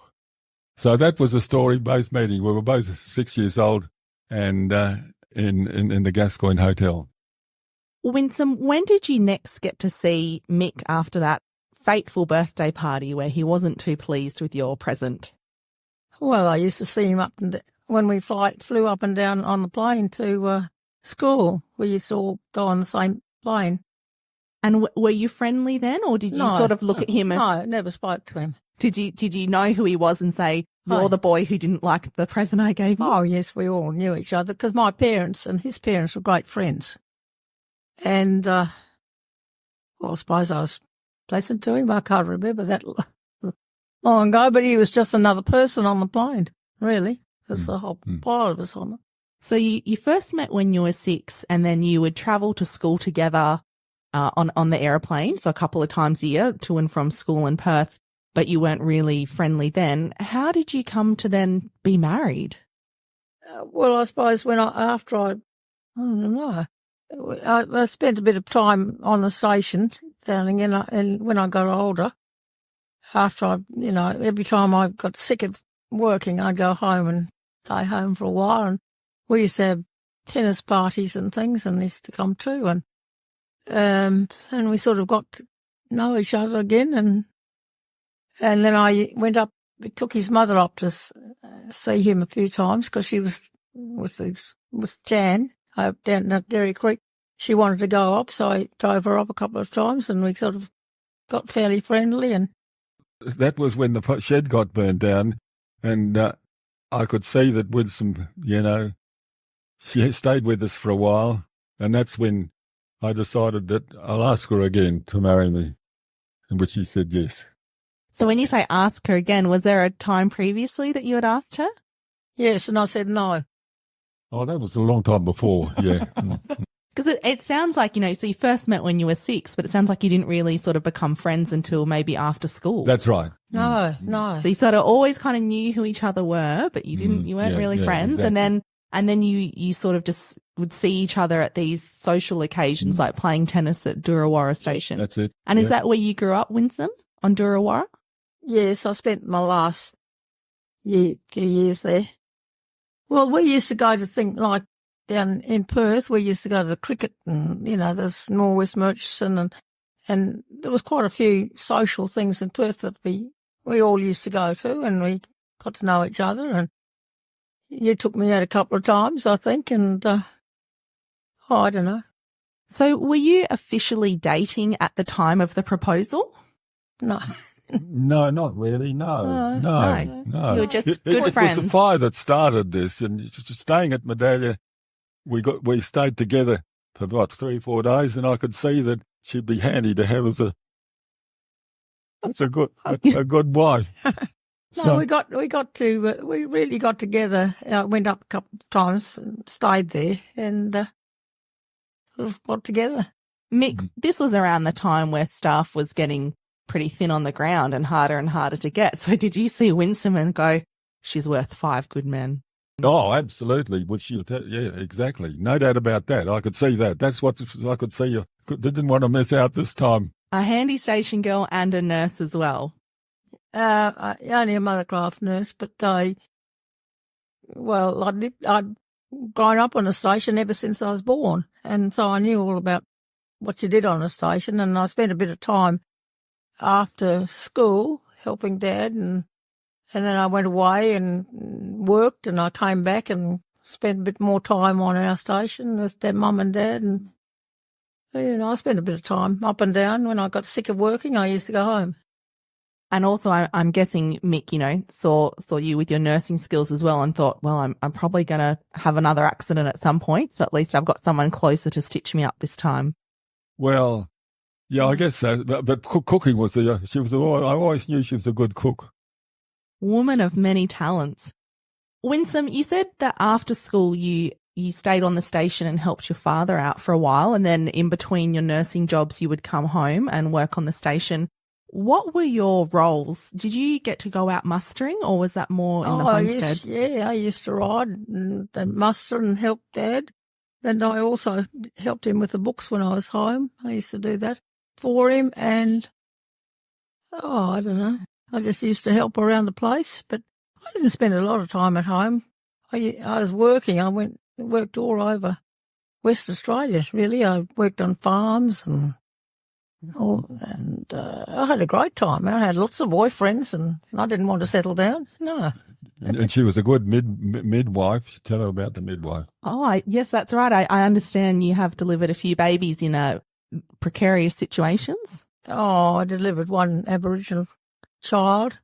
So that was the story, both meeting. We were both 6 years old and in the Gascoyne Hotel. Winsome, when did you next get to see Mick after that fateful birthday party where he wasn't too pleased with your present? Well, I used to see him when we flew up and down on the plane to school. We used to all go on the same plane. And were you friendly then, or did you sort of look at him? No, I never spoke to him. Did you know who he was and say, "You're the boy who didn't like the present I gave you"? Oh, yes, we all knew each other because my parents and his parents were great friends. And, I suppose I was pleasant to him. I can't remember that long ago, but he was just another person on the plane, really. There's a whole pile of us on it. So you first met when you were 6, and then you would travel to school together on the aeroplane, so a couple of times a year to and from school in Perth, but you weren't really friendly then. How did you come to then be married? Well, I suppose I don't know. I spent a bit of time on the station down again, and when I got older, after every time I got sick of working, I'd go home and stay home for a while, and we used to have tennis parties and things, and they used to come too, and we sort of got to know each other again, and then I went up, took his mother up to see him a few times because she was with Jan down at Derry Creek. She wanted to go up, so I drove her up a couple of times, and we sort of got fairly friendly. And that was when the shed got burned down, and I could see that Winsome, she stayed with us for a while, and that's when I decided that I'll ask her again to marry me, in which she said yes. So when you say ask her again, was there a time previously that you had asked her? Yes, and I said no. Oh, that was a long time before, yeah. Because it sounds like, so you first met when you were 6, but it sounds like you didn't really sort of become friends until maybe after school. That's right. No. So you sort of always kind of knew who each other were, but you weren't really friends. Exactly. And then you sort of just would see each other at these social occasions, like playing tennis at Durawarra Station. That's it. And is that where you grew up, Winsome, on Durawarra? Yes, I spent my last few years there. Well, we used to go to down in Perth, we used to go to the cricket, and there's Norwest Murchison, and there was quite a few social things in Perth that we all used to go to, and we got to know each other. And you took me out a couple of times, I think, and I don't know. So were you officially dating at the time of the proposal? No. No, not really. No. You were just good friends. It was the fire that started this, and staying at Medallia, we stayed together for about 3-4 days, and I could see that she'd be handy to have as a good wife. No, we really got together. I went up a couple of times and stayed there, and sort of got together. Mick, this was around the time where staff was getting pretty thin on the ground and harder to get. So did you see Winsome and go, she's worth 5 good men? Oh, absolutely. Yeah, exactly. No doubt about that. I could see that. That's what I could see. You didn't want to miss out this time. A handy station girl and a nurse as well. Only a mother class nurse, but I'd grown up on a station ever since I was born, and so I knew all about what you did on a station, and I spent a bit of time after school helping Dad, and then I went away and worked, and I came back and spent a bit more time on our station with Mum and Dad, and I spent a bit of time up and down. When I got sick of working, I used to go home. And also, I'm guessing Mick, saw you with your nursing skills as well, and thought, well, I'm probably going to have another accident at some point, so at least I've got someone closer to stitch me up this time. Well, yeah, I guess so. But cooking was I always knew she was a good cook. Woman of many talents. Winsome, you said that after school you stayed on the station and helped your father out for a while, and then in between your nursing jobs you would come home and work on the station. What were your roles? Did you get to go out mustering, or was that more in the homestead? I used to ride and muster and help Dad. And I also helped him with the books when I was home. I used to do that for him, and I don't know. I just used to help around the place, but I didn't spend a lot of time at home. I was working. I worked all over West Australia, really. I worked on farms and I had a great time. I had lots of boyfriends, and I didn't want to settle down. No. And she was a good midwife. Tell her about the midwife. Oh, yes, that's right. I understand you have delivered a few babies in precarious situations. Oh, I delivered one Aboriginal child.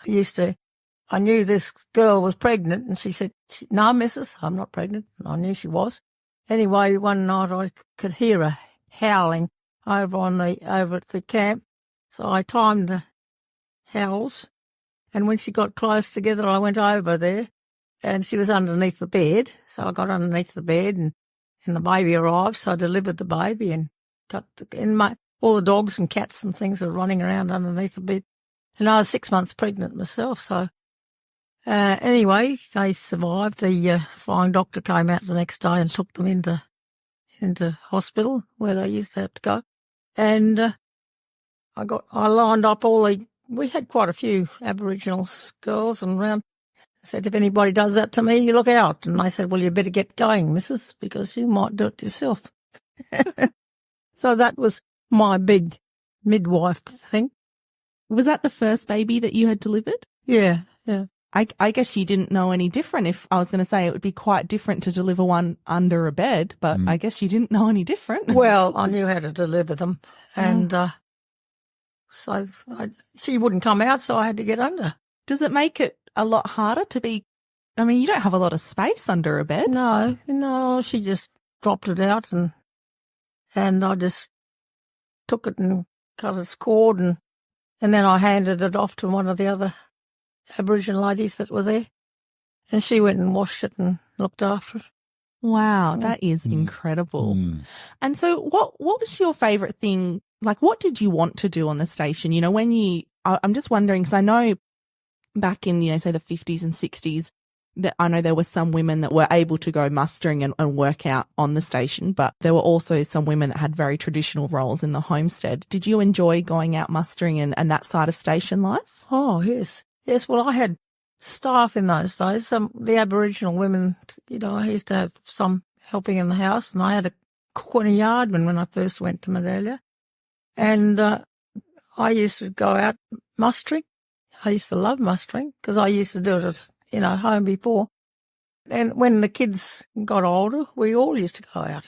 I knew this girl was pregnant, and she said, "No, missus, I'm not pregnant." And I knew she was. Anyway, one night I could hear her howling over at the camp, so I timed the howls, and when she got close together, I went over there, and she was underneath the bed. So I got underneath the bed, and the baby arrived. So I delivered the baby and all the dogs and cats and things were running around underneath the bed. And I was 6 months pregnant myself. So anyway, they survived. The flying doctor came out the next day and took them into hospital where they used to have to go. And I lined up we had quite a few Aboriginal girls and around. I said, if anybody does that to me, you look out. And they said, well, you better get going, missus, because you might do it yourself. So that was my big midwife thing. Was that the first baby that you had delivered? Yeah. I guess you didn't know any different. If I was going to say it would be quite different to deliver one under a bed, but I guess you didn't know any different. Well, I knew how to deliver them. And so she wouldn't come out, so I had to get under. Does it make it a lot harder to be, I mean, you don't have a lot of space under a bed. No, she just dropped it out and I just took it and cut its cord and then I handed it off to one of the other Aboriginal ladies that were there, and she went and washed it and looked after it. Wow, that is incredible. And so what was your favourite thing? Like, what did you want to do on the station? You know, I'm just wondering, because I know back in, say the 50s and 60s, that I know there were some women that were able to go mustering and work out on the station, but there were also some women that had very traditional roles in the homestead. Did you enjoy going out mustering and that side of station life? Oh, yes. Yes, well, I had staff in those days. The Aboriginal women, I used to have some helping in the house, and I had a cook and a yardman when I first went to Medallia. And I used to go out mustering. I used to love mustering because I used to do it at, home before. And when the kids got older, we all used to go out.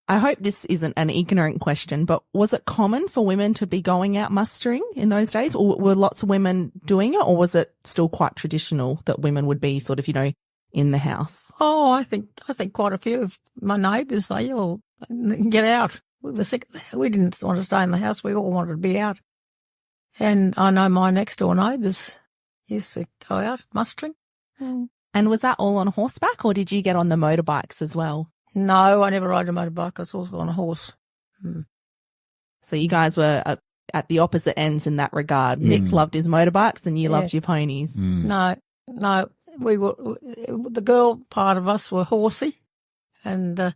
I hope this isn't an ignorant question, but was it common for women to be going out mustering in those days, or were lots of women doing it, or was it still quite traditional that women would be sort of, in the house? Oh, I think quite a few of my neighbours, they all get out. We were sick. We didn't want to stay in the house. We all wanted to be out. And I know my next door neighbours used to go out mustering. And was that all on horseback, or did you get on the motorbikes as well? No, I never rode a motorbike. I was also on a horse. So you guys were at the opposite ends in that regard. Mick loved his motorbikes and you loved your ponies. No, we were, the girl part of us were horsey, and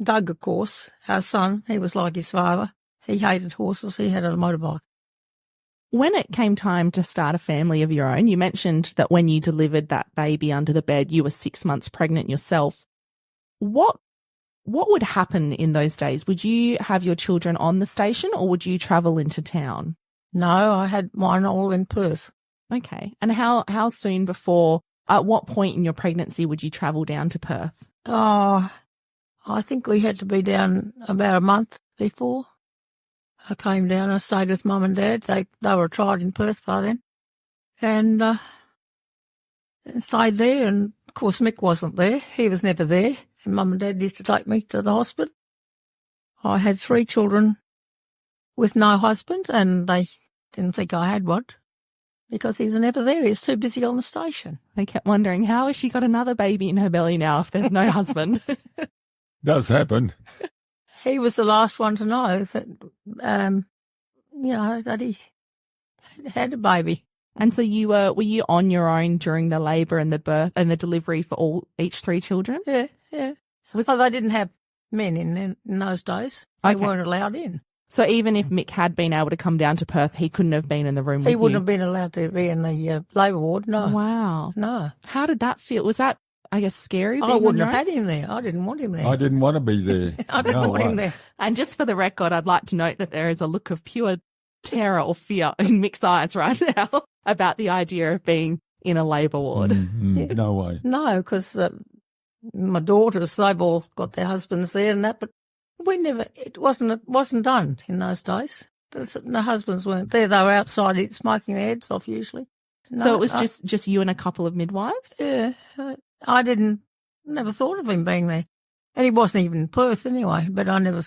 Doug, of course, our son, he was like his father. He hated horses. He had a motorbike. When it came time to start a family of your own, you mentioned that when you delivered that baby under the bed, you were 6 months pregnant yourself. What would happen in those days? Would you have your children on the station, or would you travel into town? No, I had mine all in Perth. Okay. And how soon before, at what point in your pregnancy would you travel down to Perth? Oh, I think we had to be down about a month before. I came down, I stayed with Mum and Dad. They were tried in Perth by then. And stayed there, and of course Mick wasn't there. He was never there. And Mum and Dad used to take me to the hospital. I had 3 children with no husband, and they didn't think I had one because he was never there. He was too busy on the station. They kept wondering, how has she got another baby in her belly now if there's no husband? Does happen. He was the last one to know that, that he had a baby. And so were you on your own during the labour and the birth and the delivery for each 3 children? Yeah. Well, they didn't have men in those days. They weren't allowed in. So even if Mick had been able to come down to Perth, he couldn't have been in the room with you? He wouldn't have been allowed to be in the labour ward, no. Wow. No. How did that feel? Was that, I guess, scary? I wouldn't have had him there. I didn't want him there. I didn't want to be there. I didn't want him there. And just for the record, I'd like to note that there is a look of pure terror or fear in Mick's eyes right now about the idea of being in a labour ward. Yeah. No way. No, because my daughters, they've all got their husbands there and that, but it wasn't done in those days. The husbands weren't there. They were outside smoking their heads off usually. No, so it was just you and a couple of midwives? Yeah. I never thought of him being there. And he wasn't even in Perth anyway, but I never,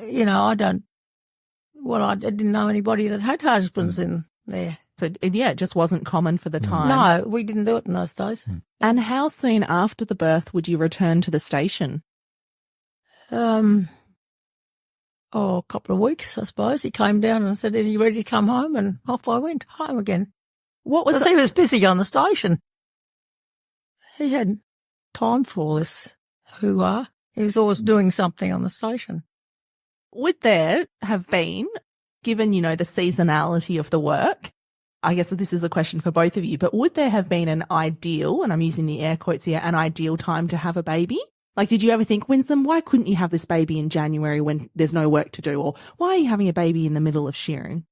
I didn't know anybody that had husbands in there. So, yeah, it just wasn't common for the time. No, we didn't do it in those days. And how soon after the birth would you return to the station? A couple of weeks, I suppose. He came down and said, "Are you ready to come home?" And off I went home again. What was Because he was busy on the station. He had time for all this hoo-ha. He was always doing something on the station. Would there have been, given, the seasonality of the work, I guess this is a question for both of you, but would there have been an ideal, and I'm using the air quotes here, an ideal time to have a baby? Like, did you ever think, Winsome, why couldn't you have this baby in January when there's no work to do? Or why are you having a baby in the middle of shearing?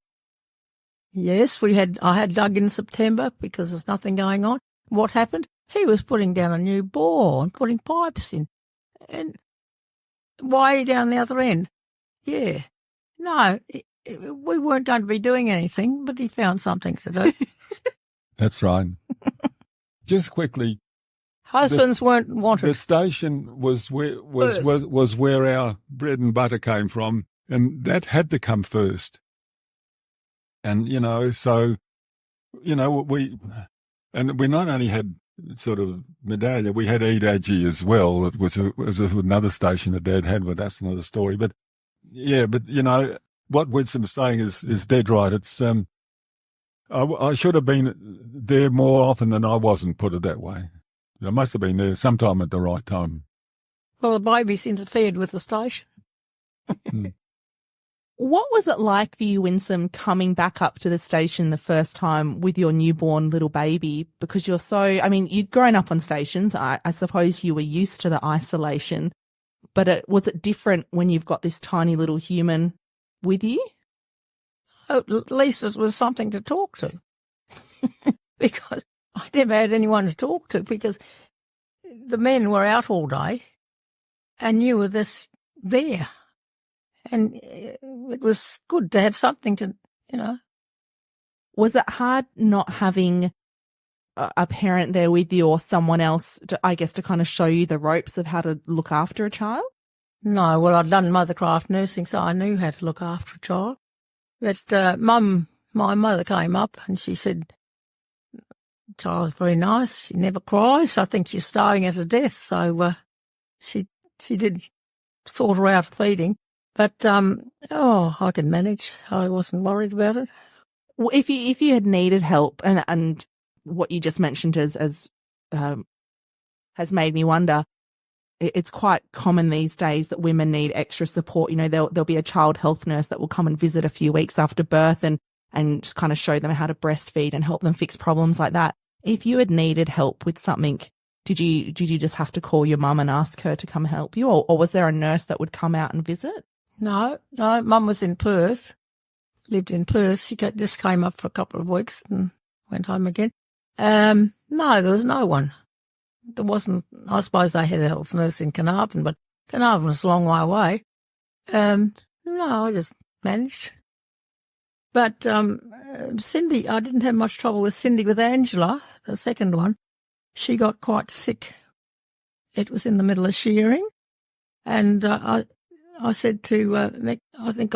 Yes, I had Doug in September because there's nothing going on. What happened? He was putting down a new bore and putting pipes in. And why down the other end? Yeah. No, we weren't going to be doing anything, but he found something to do. That's right. Just quickly. Husbands weren't wanted. The station was where our bread and butter came from, and that had to come first. And, we not only had sort of Medallia, we had Edagy as well, which was another station that Dad had, but that's another story. But, yeah, what Winsome's saying is dead right. It's, I should have been there more often than I wasn't, put it that way. I must have been there sometime at the right time. Well, the babies interfered with the station. What was it like for you, Winsome, coming back up to the station the first time with your newborn little baby? Because you'd grown up on stations. I suppose you were used to the isolation, but was it different when you've got this tiny little human with you? Oh, at least it was something to talk to. Because I never had anyone to talk to because the men were out all day and you were there. And it was good to have something to, Was it hard not having a parent there with you or someone else, to kind of show you the ropes of how to look after a child? No, well, I'd done mothercraft nursing, so I knew how to look after a child. But my mother came up and she said, "Child's very nice. She never cries. I think she's starving her to death." So she did sort her out feeding. But, I could manage. I wasn't worried about it. Well, if you had needed help and what you just mentioned has made me wonder, it's quite common these days that women need extra support. There'll be a child health nurse that will come and visit a few weeks after birth and just kind of show them how to breastfeed and help them fix problems like that. If you had needed help with something, did you just have to call your mum and ask her to come help you, or was there a nurse that would come out and visit? No, Mum was in Perth, lived in Perth. She just came up for a couple of weeks and went home again. No, there was no one. There wasn't. I suppose they had a health nurse in Carnarvon, but Carnarvon was a long way away. No, I just managed. But Cindy, I didn't have much trouble with Cindy. With Angela, the second one, she got quite sick. It was in the middle of shearing, and I said to Mick, I think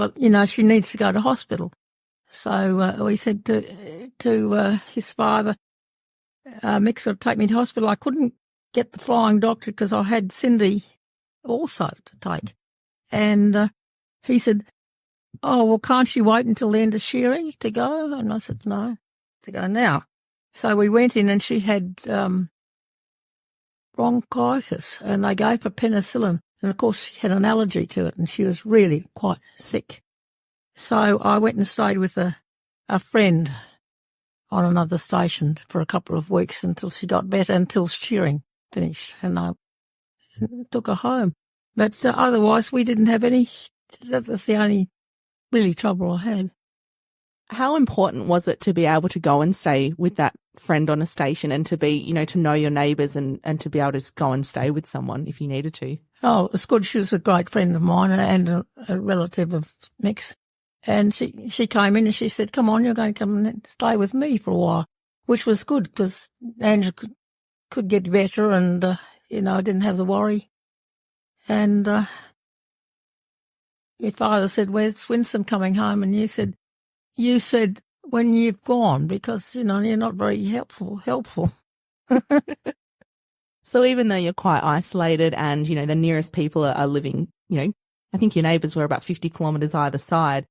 she needs to go to hospital. So we said to his father, Mick's got to take me to hospital. I couldn't get the flying doctor because I had Cindy also to take. And he said, "Oh, well, can't you wait until the end of shearing to go?" And I said, "No, to go now." So we went in and she had bronchitis and they gave her penicillin. And, of course, she had an allergy to it and she was really quite sick. So I went and stayed with a friend on another station for a couple of weeks until she got better, until shearing finished, and I took her home. But otherwise we didn't have any. That was the only really trouble I had. How important was it to be able to go and stay with that friend on a station and to be, to know your neighbours and to be able to go and stay with someone if you needed to? Oh, it was good. She was a great friend of mine and a relative of Mick's. And she came in and she said, "Come on, you're going to come and stay with me for a while," which was good because Angela could get better and, I didn't have the worry. And your father said, "Where's Winsome coming home?" And you said, when you've gone because, you're not very helpful. So even though you're quite isolated and, the nearest people are living, I think your neighbours were about 50 kilometres either side,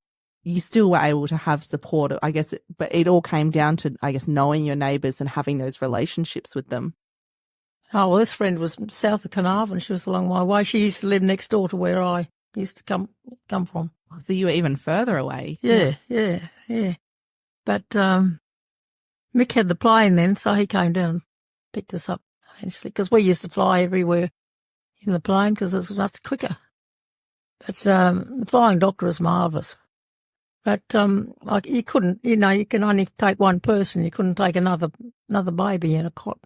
you still were able to have support, I guess, but it all came down to, I guess, knowing your neighbours and having those relationships with them. Oh, well, this friend was south of Carnarvon. She was a long way away. She used to live next door to where I used to come from. So you were even further away. Yeah. But Mick had the plane then, so he came down and picked us up eventually, because we used to fly everywhere in the plane because it was much quicker. But the flying doctor is marvellous. But like you couldn't, you can only take one person. You couldn't take another baby in a cot.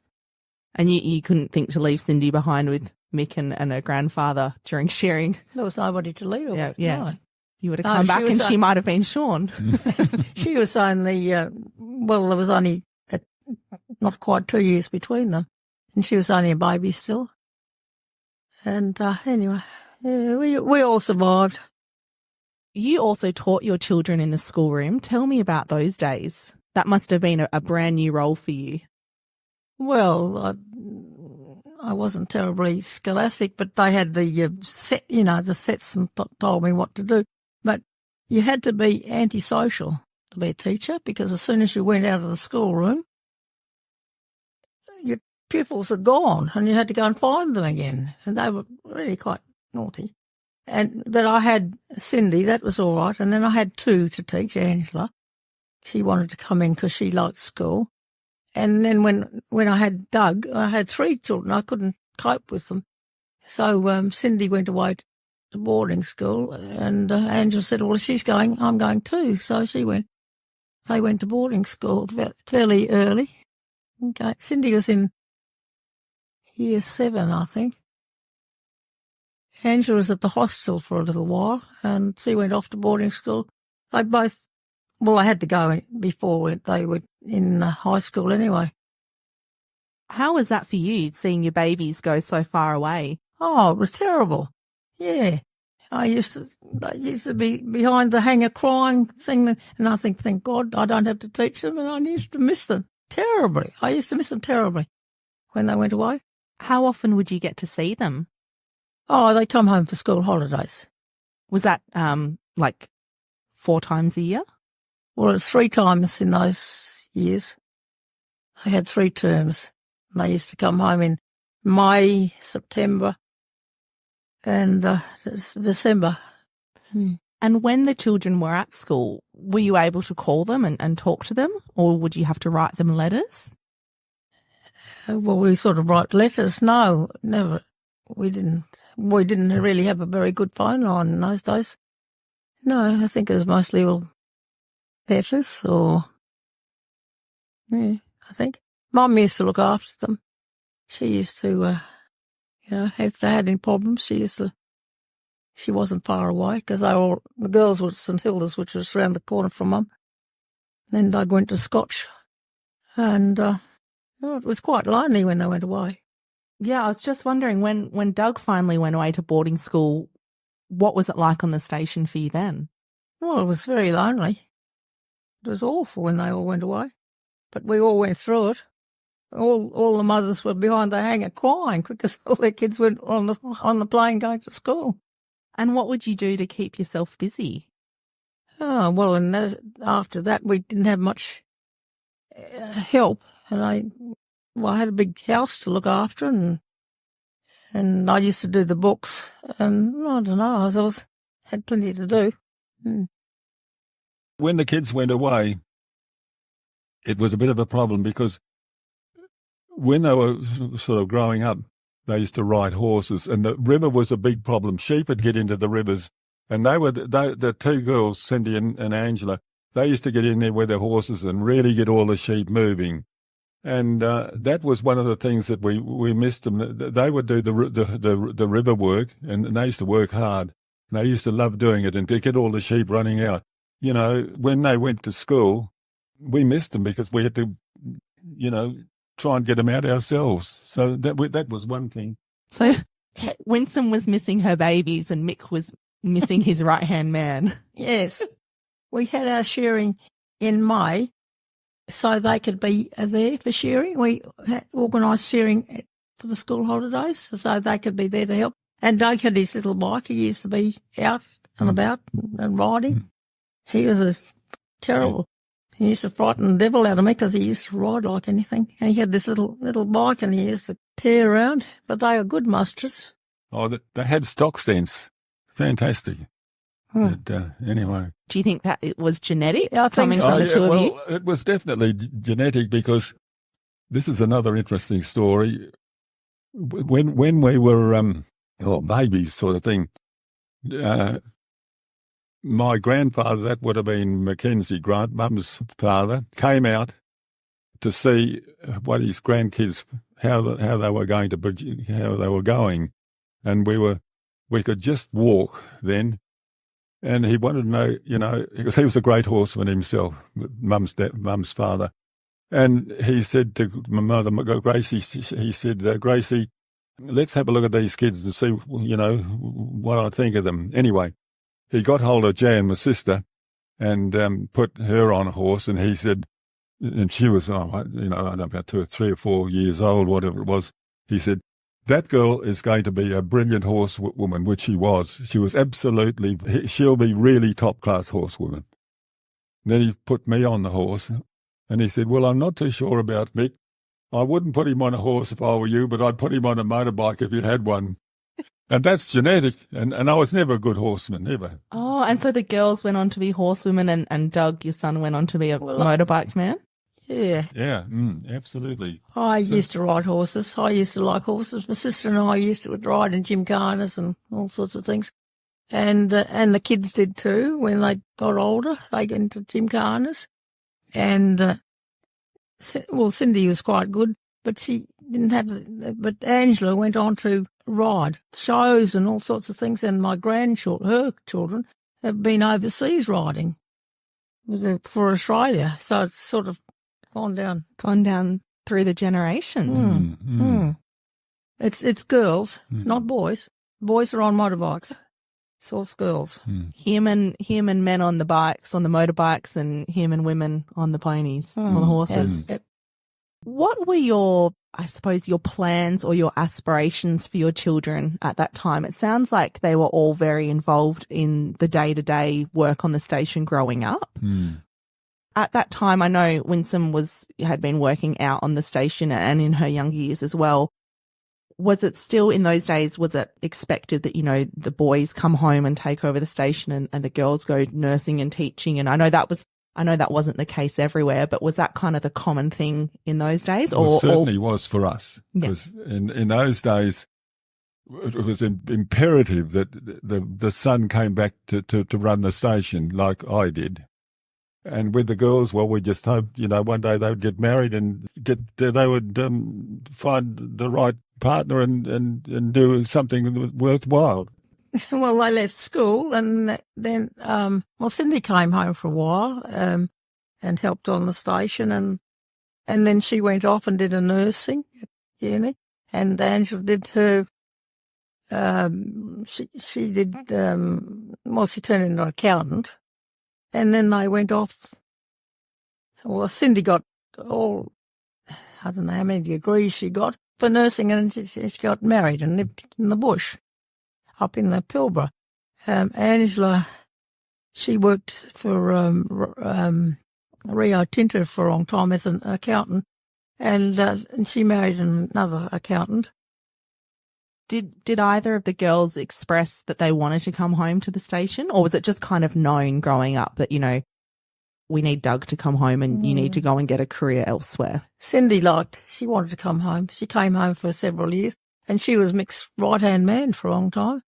And you couldn't think to leave Cindy behind with Mick and her grandfather during sharing. There was nobody to leave her. Yeah. No. You would have come back and she might have been Sean. She was only, there was only not quite 2 years between them. And she was only a baby still. And anyway, yeah, we all survived. You also taught your children in the schoolroom. Tell me about those days. That must have been a brand new role for you. Well, I wasn't terribly scholastic, but they had the set, the sets and told me what to do. But you had to be antisocial to be a teacher, because as soon as you went out of the schoolroom, your pupils had gone and you had to go and find them again. And they were really quite naughty. But I had Cindy, that was all right. And then I had two to teach, Angela. She wanted to come in because she liked school. And then when I had Doug, I had three children. I couldn't cope with them. So Cindy went away to boarding school, and Angela said, well, if she's going, I'm going too. So she went. They went to boarding school fairly early. Okay. Cindy was in year 7, I think. Angela was at the hostel for a little while, and she went off to boarding school. They both, well, they had to go before they were in high school anyway. How was that for you, seeing your babies go so far away? Oh, it was terrible. Yeah. I used to be behind the hangar crying, singing, and I think, thank God I don't have to teach them, and I used to miss them terribly. I used to miss them terribly when they went away. How often would you get to see them? Oh, they come home for school holidays. Was that like 4 times a year? Well, it's 3 times in those years. I had 3 terms. And they used to come home in May, September, and December. And when the children were at school, were you able to call them and talk to them, or would you have to write them letters? Well, we sort of write letters. No, never. We didn't really have a very good phone line in those days. No, I think it was mostly all letters or, yeah, I think. Mum used to look after them. She used to, if they had any problems, she wasn't far away, because the girls were at St Hilda's, which was around the corner from Mum. Then Doug went to Scotch, and it was quite lonely when they went away. Yeah, I was just wondering, when Doug finally went away to boarding school, what was it like on the station for you then? Well, it was very lonely. It was awful when they all went away, but we all went through it. All the mothers were behind the hangar crying because all their kids went on the plane going to school. And what would you do to keep yourself busy? Oh, well, and after that we didn't have much help, and I had a big house to look after, and I used to do the books, and I don't know, I had plenty to do. When the kids went away, it was a bit of a problem, because when they were sort of growing up, they used to ride horses, and the river was a big problem. Sheep would get into the rivers, and the 2 girls, Cindy and Angela, they used to get in there with their horses and really get all the sheep moving. And that was one of the things that we missed them. They would do the river work, and they used to work hard. And they used to love doing it, and to get all the sheep running out. When they went to school, we missed them because we had to, try and get them out ourselves. So that was one thing. So Winsome was missing her babies and Mick was missing his right-hand man. Yes. We had our sharing in May so they could be there for shearing. We organised shearing for the school holidays so they could be there to help. And Doug had his little bike. He used to be out and about and riding. He was a terrible. He used to frighten the devil out of me because he used to ride like anything. And he had this little bike and he used to tear around. But they were good musters. Oh, they had stock sense. Fantastic. But, anyway. Do you think that it was genetic Yeah, I think coming so. from the two of you? It was definitely genetic because this is another interesting story. When we were babies sort of thing, my grandfather, that would have been Mackenzie Grant, Mum's father, came out to see what his grandkids, how they were going to, how they were going, and we could just walk then, and he wanted to know, because he was a great horseman himself, Mum's father, and he said to my mother, Gracie, he said, Gracie, let's have a look at these kids and see, what I think of them. Anyway, he got hold of Jan, my sister, and put her on a horse, and he said, and she was, I don't know, about 2 or 3 or 4 years old, whatever it was. He said, that girl is going to be a brilliant horsewoman, which she was. She was absolutely, she'll be really top-class horsewoman. Then he put me on the horse, and he said, well, I'm not too sure about Mick. I wouldn't put him on a horse if I were you, but I'd put him on a motorbike if you had one. And that's genetic, and I was never a good horseman, never. Oh, and so the girls went on to be horsewomen and Doug, your son, went on to be a motorbike man? Yeah. Yeah, absolutely. I used to ride horses. I used to like horses. My sister and I used to ride in gymkhanas and all sorts of things. And the kids did too. When they got older, they got into gymkhanas. And, Cindy was quite good, but she didn't have but Angela went on to ride shows and all sorts of things. And her children have been overseas riding for Australia. So it's sort of gone down through the generations. It's girls, not boys. Boys are on motorbikes. It's all girls. Hearman men on the bikes, on the motorbikes, and Hearman women on the ponies, on the horses. What were your plans or your aspirations for your children at that time? It sounds like they were all very involved in the day-to-day work on the station growing up. At that time, I know Winsome had been working out on the station and in her younger years as well. Was it still in those days, was it expected that, the boys come home and take over the station and the girls go nursing and teaching? And I know that wasn't the case everywhere, but was that kind of the common thing in those days? It certainly was for us. Because in those days, it was imperative that the son came back to run the station like I did. And with the girls, well, we just hoped, one day they would get married and they would find the right partner and do something worthwhile. Well, they left school and then, Cindy came home for a while and helped on the station and then she went off and did a nursing at uni, and Angela did her, she did, she turned into an accountant. And then they went off. So Cindy got I don't know how many degrees she got for nursing, and she got married and lived in the bush up in the Pilbara. Angela, she worked for Rio Tinto for a long time as an accountant, and she married another accountant. Did either of the girls express that they wanted to come home to the station, or was it just kind of known growing up that, we need Doug to come home and you need to go and get a career elsewhere? Cindy she wanted to come home. She came home for several years, and she was Mick's right-hand man for a long time,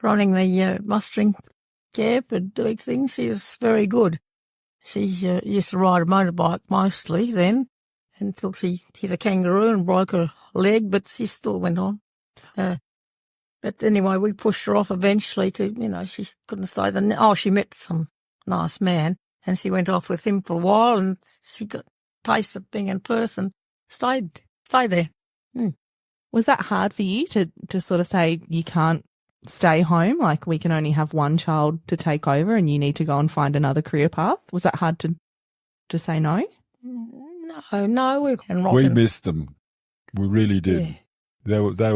running the mustering camp and doing things. She was very good. She used to ride a motorbike mostly then, until she hit a kangaroo and broke her leg, but she still went on. But anyway, we pushed her off eventually to, she couldn't stay there. She met some nice man and she went off with him for a while and she got a taste of being in Perth and stayed there. Was that hard for you to sort of say you can't stay home, like we can only have one child to take over and you need to go and find another career path? Was that hard to to say no? No, we can rock We and- missed them. We really did. Yeah. They were, they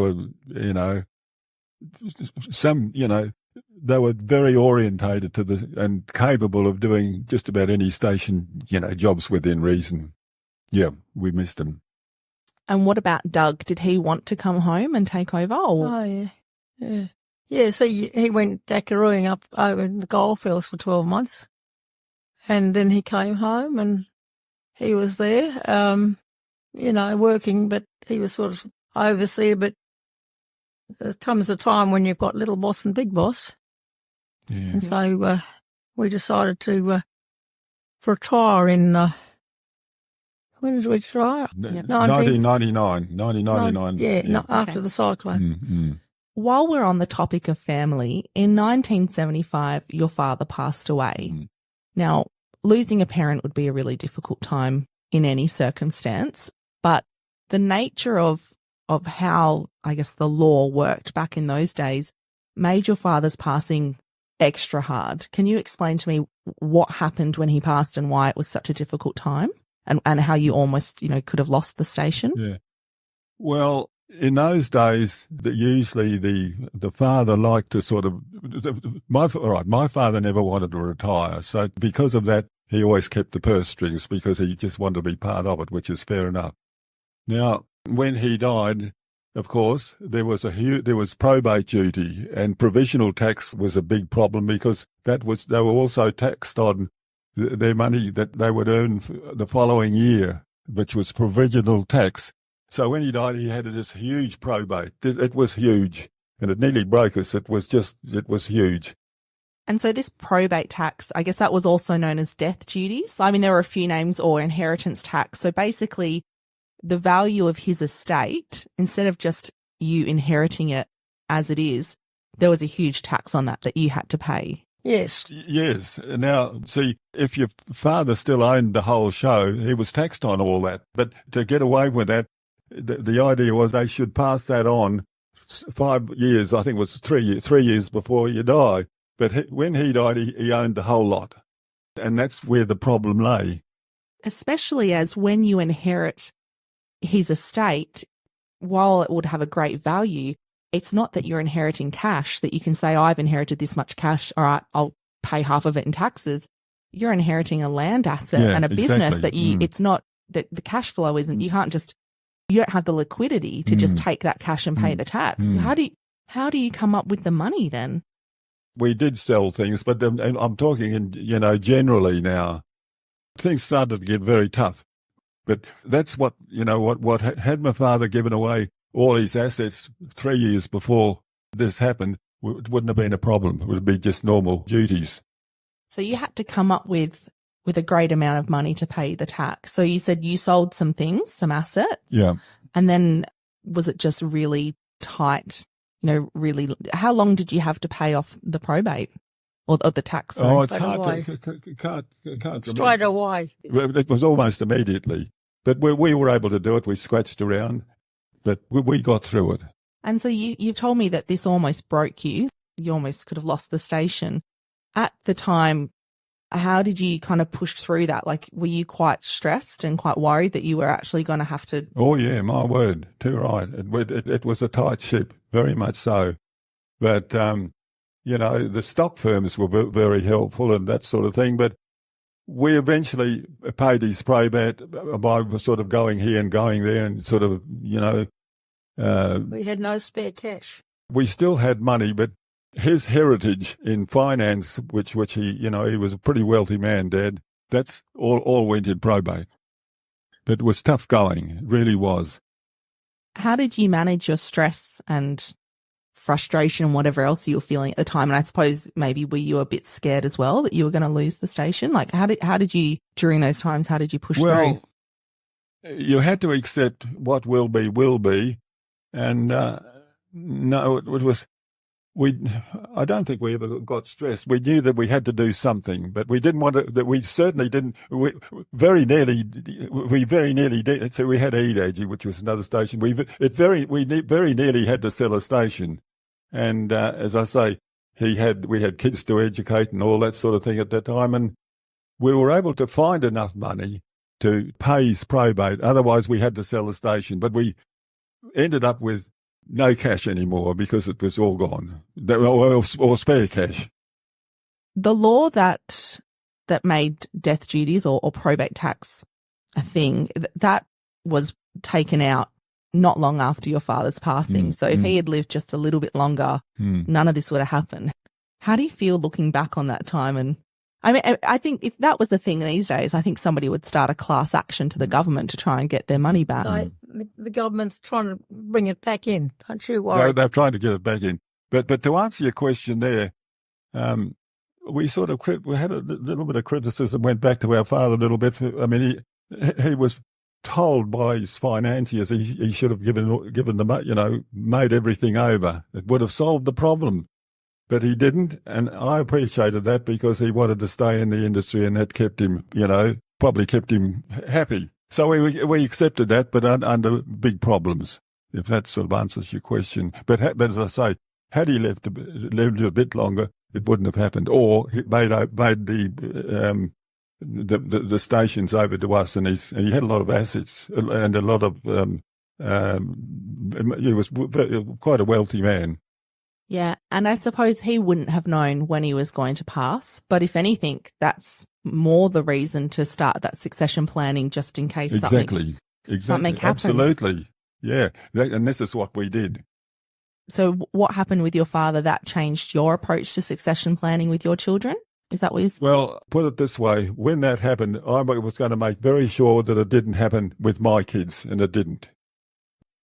were very orientated to and capable of doing just about any station, jobs within reason. Yeah, we missed them. And what about Doug? Did he want to come home and take over? Or? Oh, yeah. Yeah. Yeah, so he went dackarooing up over in the goldfields for 12 months. And then he came home and he was there, working, but he was sort of overseer. But there comes a time when you've got little boss and big boss. Yeah. And so we decided to retire in, when did we retire? 1999. 1999. Yeah. After the cyclone. Mm-hmm. While we're on the topic of family, in 1975, your father passed away. Mm. Now, losing a parent would be a really difficult time in any circumstance, but the nature of how, I guess, the law worked back in those days made your father's passing extra hard. Can you explain to me what happened when he passed and why it was such a difficult time and how you almost, could have lost the station? Yeah. Well, in those days, usually the father liked to sort of my father never wanted to retire, so because of that, he always kept the purse strings because he just wanted to be part of it, which is fair enough. Now, when he died, of course, there was probate duty, and provisional tax was a big problem because they were also taxed on their money that they would earn the following year, which was provisional tax. So when he died, he had this huge probate. It was huge, and it nearly broke us. It was huge. And so this probate tax, I guess that was also known as death duties. I mean, there were a few names, or inheritance tax. So basically, the value of his estate, instead of just you inheriting it as it is, there was a huge tax on that you had to pay. Yes. Yes. Now, see, if your father still owned the whole show, he was taxed on all that. But to get away with that, the idea was they should pass that on 5 years, I think it was 3 years before you die. But when he died, he owned the whole lot. And that's where the problem lay. Especially as when you inherit his estate, while it would have a great value, it's not that you're inheriting cash that you can say, I've inherited this much cash, all right, I'll pay half of it in taxes. You're inheriting a land asset and a business that it's not, that the cash flow isn't, you don't have the liquidity to just take that cash and pay the tax. So how do you come up with the money then? We did sell things, but I'm talking generally now. Things started to get very tough. But that's what had my father given away all his assets 3 years before this happened, it wouldn't have been a problem. It would be just normal duties. So you had to come up with a great amount of money to pay the tax. So you said you sold some things, some assets. Yeah. And then was it just really tight? Really, how long did you have to pay off the probate or the tax? Sorry? Oh, it's hard to can't Straight away. It was almost immediately. But we were able to do it. We scratched around, but we got through it. And so you've told me that this almost broke you. You almost could have lost the station. At the time, how did you kind of push through that? Like, were you quite stressed and quite worried that you were actually going to have to? Oh, yeah, my word. Too right. It was a tight ship, very much so. But, the stock firms were very helpful and that sort of thing. But we eventually paid his probate by sort of going here and going there and sort of, we had no spare cash. We still had money, but his heritage in finance, which he, he was a pretty wealthy man, Dad, that's all went in probate. But it was tough going, it really was. How did you manage your stress and frustration and whatever else you were feeling at the time? And I suppose maybe were you a bit scared as well that you were going to lose the station? Like how did you, during those times, how did you push through? You had to accept what will be. And no, it was... I don't think we ever got stressed. We knew that we had to do something, but we didn't want to. That we certainly didn't. We very nearly did. So we had Edagy, which was another station. We very nearly had to sell a station, and as I say, we had kids to educate and all that sort of thing at that time, and we were able to find enough money to pay his probate. Otherwise, we had to sell the station. But we ended up with no cash anymore because it was all gone, or spare cash. The law that made death duties or probate tax a thing, that was taken out not long after your father's passing. So if he had lived just a little bit longer, none of this would have happened. How do you feel looking back on that time? And I mean, I think if that was the thing these days, I think somebody would start a class action to the government to try and get their money back. The government's trying to bring it back in. Don't you worry. They're trying to get it back in. But to answer your question there, we had a little bit of criticism, went back to our father a little bit. I mean, he was told by his financiers he should have given the, made everything over. It would have solved the problem. But he didn't, and I appreciated that because he wanted to stay in the industry, and that kept him, probably kept him happy. So we accepted that, but under big problems, if that sort of answers your question. But as I say, had he lived a bit longer, it wouldn't have happened. Or he made the stations over to us, and he had a lot of assets and a lot of. He was quite a wealthy man. Yeah, and I suppose he wouldn't have known when he was going to pass, but if anything, that's more the reason to start that succession planning just in case something happens. Absolutely, yeah, and this is what we did. So what happened with your father that changed your approach to succession planning with your children? Is that what you're saying? Well, put it this way, when that happened, I was going to make very sure that it didn't happen with my kids, and it didn't.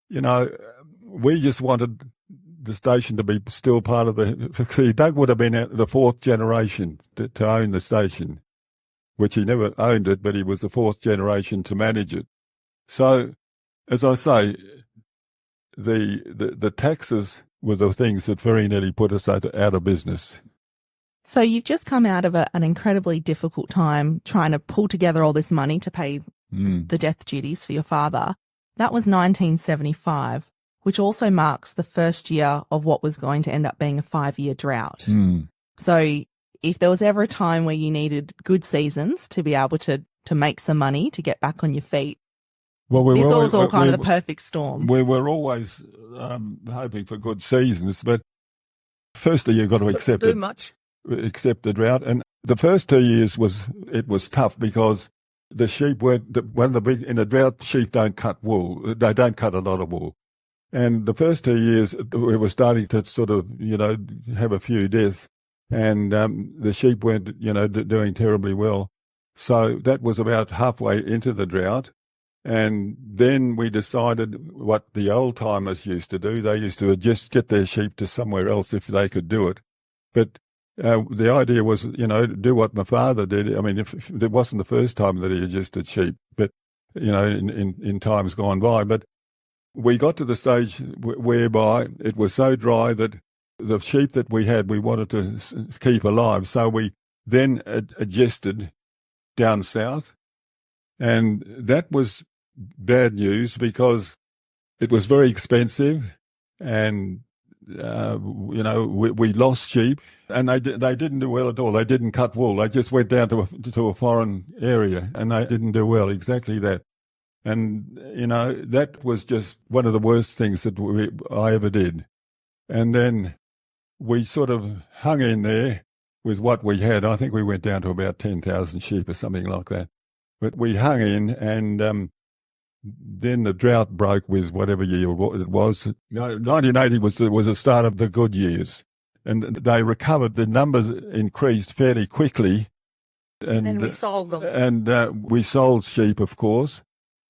We just wanted the station to be still part of see, Doug would have been the fourth generation to own the station, which he never owned it, but he was the fourth generation to manage it. So, as I say, the taxes were the things that very nearly put us out of business. So you've just come out of an incredibly difficult time trying to pull together all this money to pay the death duties for your father. That was 1975. Which also marks the first year of what was going to end up being a 5-year drought. So if there was ever a time where you needed good seasons to be able to make some money, to get back on your feet, this was all kind of the perfect storm. We were always hoping for good seasons, but firstly you've got to accept the drought. And the first 2 years it was tough because the sheep weren't, in a drought, sheep don't cut wool. They don't cut a lot of wool. And the first 2 years, we were starting to sort of, have a few deaths, and the sheep weren't, doing terribly well. So that was about halfway into the drought. And then we decided what the old timers used to do. They used to just get their sheep to somewhere else if they could do it. But the idea was, do what my father did. I mean, if it wasn't the first time that he adjusted sheep, but, in times gone by. But we got to the stage whereby it was so dry that the sheep that we had, we wanted to keep alive. So we then adjusted down south. And that was bad news because it was very expensive, and, we lost sheep, and they didn't do well at all. They didn't cut wool. They just went down to a foreign area, and they didn't do well, exactly that. And, that was just one of the worst things that I ever did. And then we sort of hung in there with what we had. I think we went down to about 10,000 sheep or something like that. But we hung in, and then the drought broke with whatever year it was. 1980 was the start of the good years. And they recovered. The numbers increased fairly quickly. And we sold them. And we sold sheep, of course.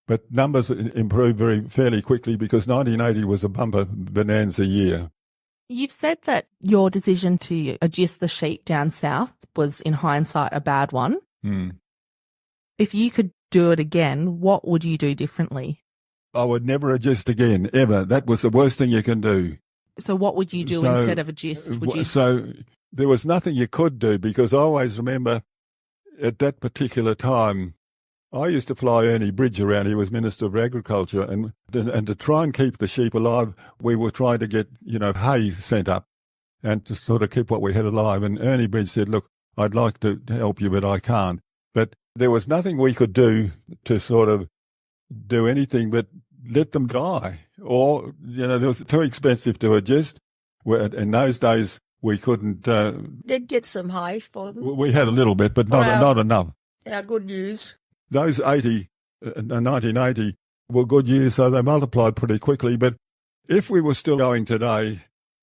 But numbers improved fairly quickly because 1980 was a bumper bonanza year. You've said that your decision to adjust the sheep down south was, in hindsight, a bad one. If you could do it again, what would you do differently? I would never adjust again, ever. That was the worst thing you can do. So what would you do instead of adjust? So there was nothing you could do, because I always remember at that particular time, I used to fly Ernie Bridge around. He was Minister of Agriculture, and to try and keep the sheep alive, we were trying to get, hay sent up and to sort of keep what we had alive. And Ernie Bridge said, look, I'd like to help you, but I can't. But there was nothing we could do to sort of do anything but let them die. Or, it was too expensive to adjust. In those days, we couldn't. Did get some hay for them. We had a little bit, but not enough. Our good news. Those 1980 were good years, so they multiplied pretty quickly. But if we were still going today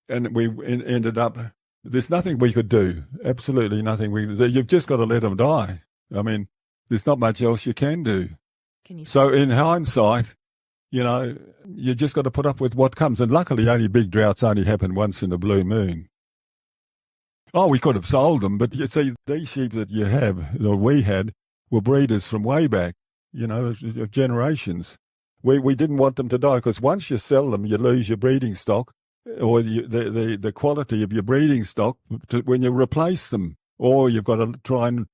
and we ended up, there's nothing we could do, absolutely nothing. You've just got to let them die. I mean, there's not much else you can do. So in hindsight, you just got to put up with what comes. And luckily, only big droughts only happen once in a blue moon. Oh, we could have sold them, but you see, these sheep that you have, or we had, were breeders from way back, of generations. We didn't want them to die, because once you sell them, you lose your breeding stock, or the quality of your breeding stock when you replace them, or you've got to try and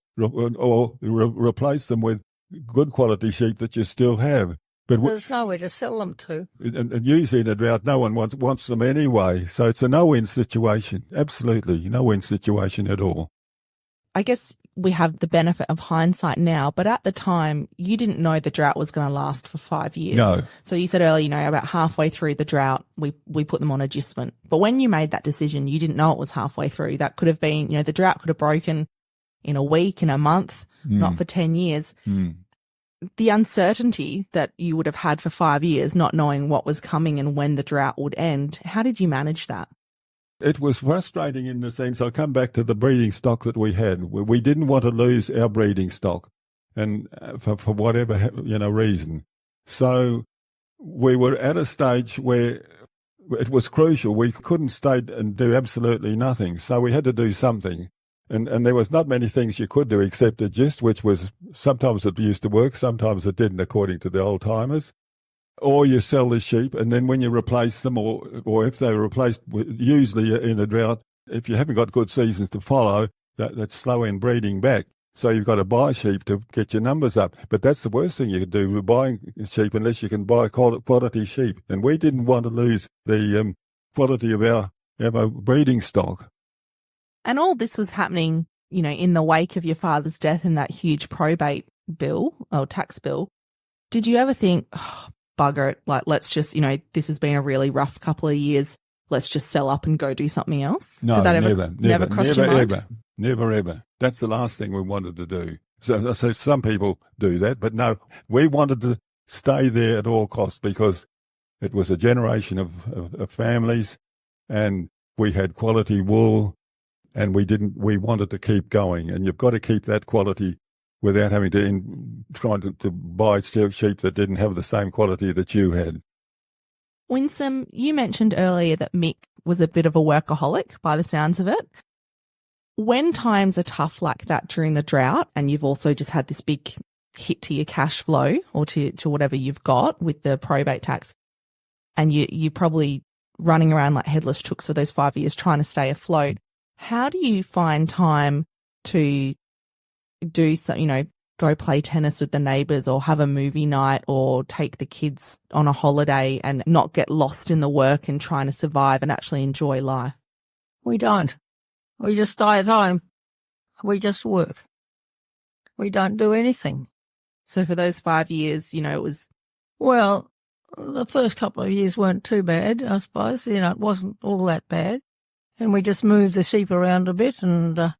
replace them with good quality sheep that you still have. But there's nowhere to sell them to. And usually in a drought, no one wants them anyway. So it's a no-win situation. Absolutely, no-win situation at all. I guess we have the benefit of hindsight now, but at the time, you didn't know the drought was going to last for 5 years. No. So you said earlier, about halfway through the drought, we put them on adjustment. But when you made that decision, you didn't know it was halfway through. That could have been, the drought could have broken in a week, in a month, not for 10 years. The uncertainty that you would have had for 5 years, not knowing what was coming and when the drought would end, how did you manage that? It was frustrating in the sense, I'll come back to the breeding stock that we had. We didn't want to lose our breeding stock, and for whatever reason. So we were at a stage where it was crucial. We couldn't stay and do absolutely nothing, so we had to do something. And there was not many things you could do except adjust, which was sometimes it used to work, sometimes it didn't, according to the old timers. Or you sell the sheep, and then when you replace them, or if they're replaced, usually in a drought, if you haven't got good seasons to follow, that's slow in breeding back. So you've got to buy sheep to get your numbers up. But that's the worst thing you could do with buying sheep, unless you can buy quality sheep. And we didn't want to lose the quality of our breeding stock. And all this was happening, in the wake of your father's death and that huge probate bill or tax bill. Did you ever think, bugger it, let's just, this has been a really rough couple of years, let's just sell up and go do something else? No, did that never cross your mind? Never, ever. That's the last thing we wanted to do. So some people do that, but no, we wanted to stay there at all costs, because it was a generation of families, and we had quality wool. And we wanted to keep going, and you've got to keep that quality without having to try to buy sheep that didn't have the same quality that you had. Winsome, you mentioned earlier that Mick was a bit of a workaholic by the sounds of it. When times are tough like that during the drought, and you've also just had this big hit to your cash flow or to whatever you've got with the probate tax, and you're probably running around like headless chooks for those 5 years trying to stay afloat, how do you find time to do go play tennis with the neighbours, or have a movie night, or take the kids on a holiday and not get lost in the work and trying to survive and actually enjoy life? We don't. We just stay at home. We just work. We don't do anything. So for those 5 years, it was... Well, the first couple of years weren't too bad, I suppose. It wasn't all that bad. And we just moved the sheep around a bit and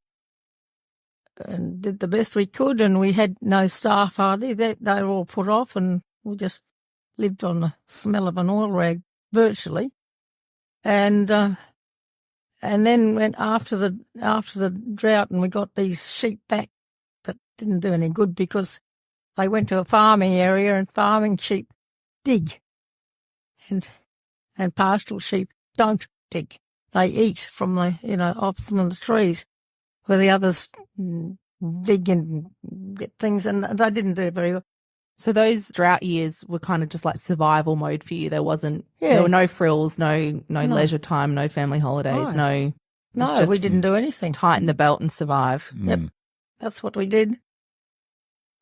did the best we could. And we had no staff hardly. They were all put off, and we just lived on the smell of an oil rag virtually. And then went after the drought, and we got these sheep back that didn't do any good, because they went to a farming area, and farming sheep dig, and pastoral sheep don't dig. They eat from off from the trees, where the others dig and get things, and they didn't do very well. So those drought years were kind of just like survival mode for you. There were no frills, no leisure time, no family holidays, no, we didn't do anything. Tighten the belt and survive. Yep, that's what we did.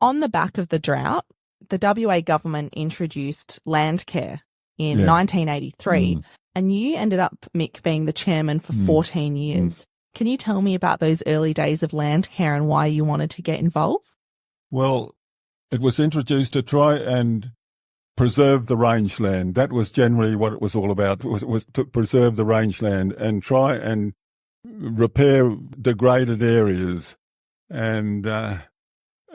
On the back of the drought, the WA government introduced land care in 1983. And you ended up, Mick, being the chairman for 14 years. Can you tell me about those early days of land care and why you wanted to get involved? Well, it was introduced to try and preserve the rangeland. That was generally what it was all about, was to preserve the rangeland and try and repair degraded areas. And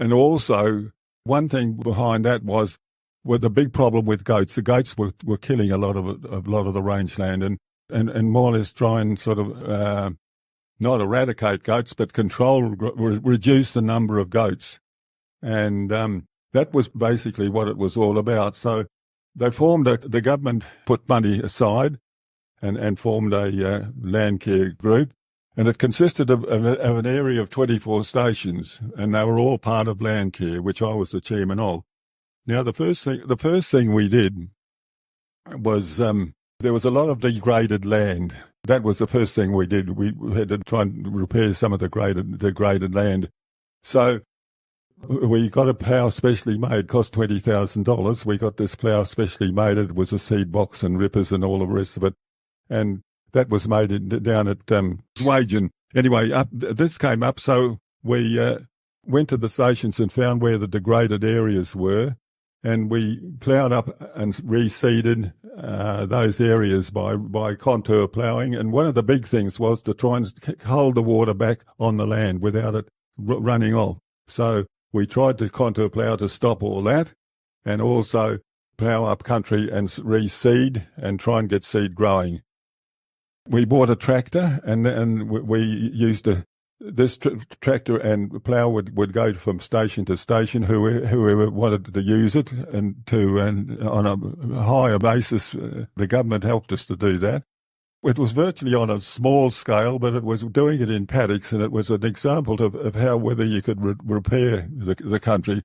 also, one thing behind that was the big problem with goats. The goats were killing a lot of the rangeland, and more or less try and sort of not eradicate goats, but reduce the number of goats. And that was basically what it was all about. So they the government put money aside and formed a land care group. And it consisted of an area of 24 stations, and they were all part of land care, which I was the chairman of. Now, the first thing we did was there was a lot of degraded land. That was the first thing we did. We had to try and repair some of the degraded land. So we got a plough specially made, cost $20,000. We got this plough specially made. It was a seed box and rippers and all the rest of it. And that was made down at Wagen. Anyway, this came up, so we went to the stations and found where the degraded areas were, and we ploughed up and reseeded those areas by contour ploughing. And one of the big things was to try and hold the water back on the land without it running off. So we tried to contour plough to stop all that, and also plough up country and reseed and try and get seed growing. We bought a tractor, and we used this tractor and plough would go from station to station, whoever wanted to use it, and on a higher basis, the government helped us to do that. It was virtually on a small scale, but it was doing it in paddocks, and it was an example of how whether you could repair the country.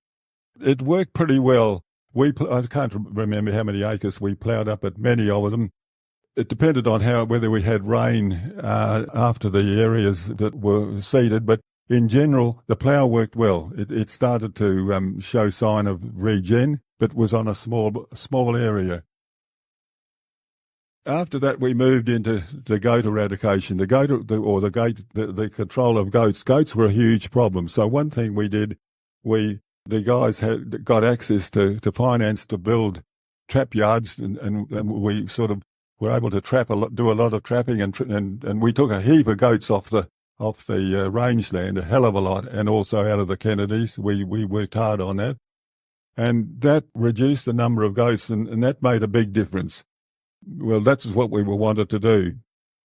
It worked pretty well. I can't remember how many acres we ploughed up, but many of them. It depended on whether we had rain after the areas that were seeded, but in general, the plough worked well. It started to show sign of regen, but was on a small area. After that, we moved into the goat eradication. The control of goats. Goats were a huge problem. So one thing we did, the guys got access to finance to build trap yards, and we sort of were able to do a lot of trapping, and we took a heap of goats off the rangeland, a hell of a lot, and also out of the Kennedys. We worked hard on that, and that reduced the number of goats, and that made a big difference. Well, that's what we wanted to do.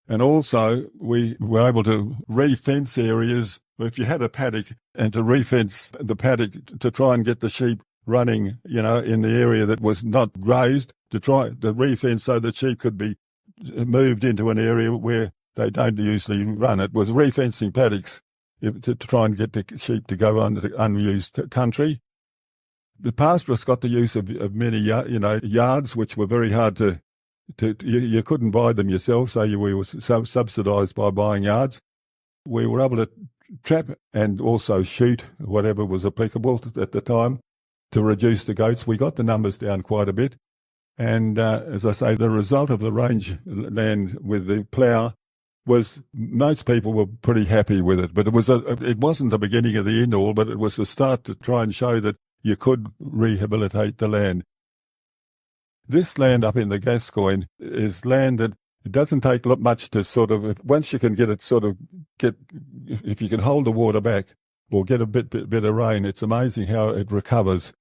And also, we were able to re-fence areas. If you had a paddock, and to re-fence the paddock to try and get the sheep running, in the area that was not grazed, to try to re-fence so the sheep could be moved into an area where they don't usually run. It was re-fencing paddocks to try and get the sheep to go on to unused country. The pastoralists got the use of many, yards, which were very hard you couldn't buy them yourself, so we were subsidised by buying yards. We were able to trap and also shoot whatever was applicable at the time to reduce the goats. We got the numbers down quite a bit. And as I say, the result of the range land with the plough was most people were pretty happy with it. But it wasn't the beginning of the end all, but it was the start to try and show that you could rehabilitate the land. This land up in the Gascoyne is land that it doesn't take much to sort of, once you can get it if you can hold the water back or get a bit of rain, it's amazing how it recovers.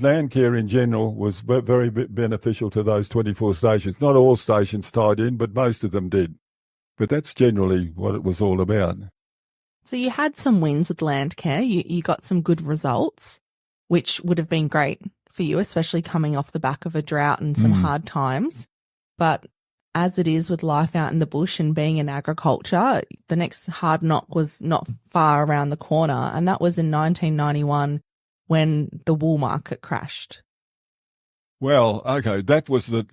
Land care in general was very beneficial to those 24 stations. Not all stations tied in, but most of them did. But that's generally what it was all about. So you had some wins with land care. You got some good results, which would have been great for you, especially coming off the back of a drought and some hard times. But as it is with life out in the bush and being in agriculture, the next hard knock was not far around the corner, and that was in 1991 when the wool market crashed. Well, okay, that was the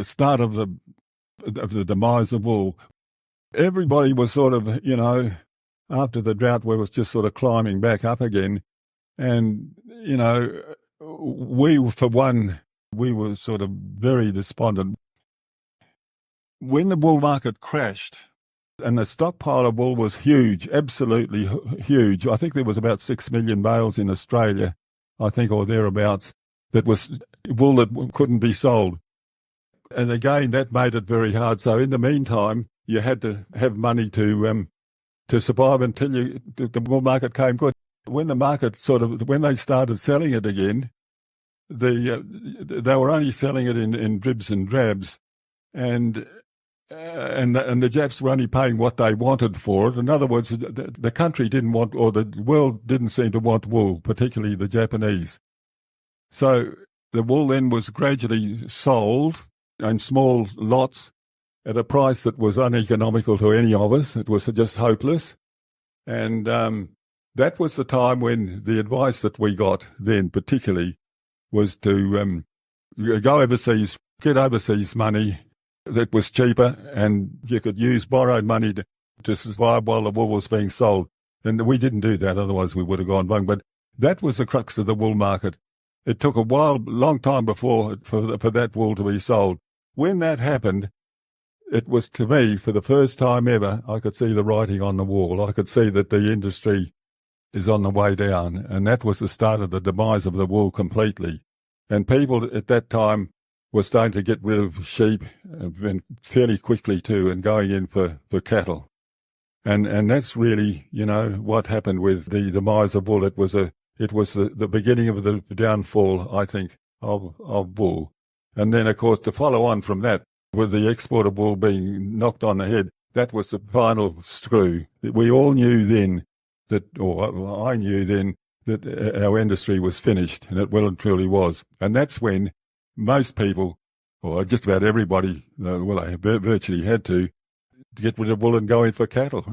start of the demise of wool. Everybody was sort of, after the drought, we was just sort of climbing back up again. And, we, for one, we were sort of very despondent. When the wool market crashed, And the stockpile of wool was huge, absolutely huge. I think there was about 6 million bales in Australia, I think, or thereabouts, that was wool that couldn't be sold. And again, that made it very hard. So in the meantime, you had to have money to survive until the wool market came good. When the market when they started selling it again, they were only selling it in dribs and drabs, and the Japs were only paying what they wanted for it. In other words, the country didn't want, or the world didn't seem to want wool, particularly the Japanese. So the wool then was gradually sold in small lots at a price that was uneconomical to any of us. It was just hopeless. And that was the time when the advice that we got then particularly was to go overseas, get overseas money that was cheaper, and you could use borrowed money to survive while the wool was being sold. And we didn't do that, otherwise we would have gone wrong. But that was the crux of the wool market. It took a long time before for that wool to be sold. When that happened, it was, to me, for the first time ever, I could see the writing on the wall. I could see that the industry is on the way down, and that was the start of the demise of the wool completely. And people at that time were starting to get rid of sheep, and fairly quickly too, and going in for cattle. And that's really, what happened with the demise of wool. It was the beginning of the downfall, I think, of wool. And then, of course, to follow on from that, with the export of wool being knocked on the head, that was the final screw. We all knew then I knew then that our industry was finished, and it well and truly was. And that's when most people, or just about everybody, they virtually had to get rid of wool and go in for cattle.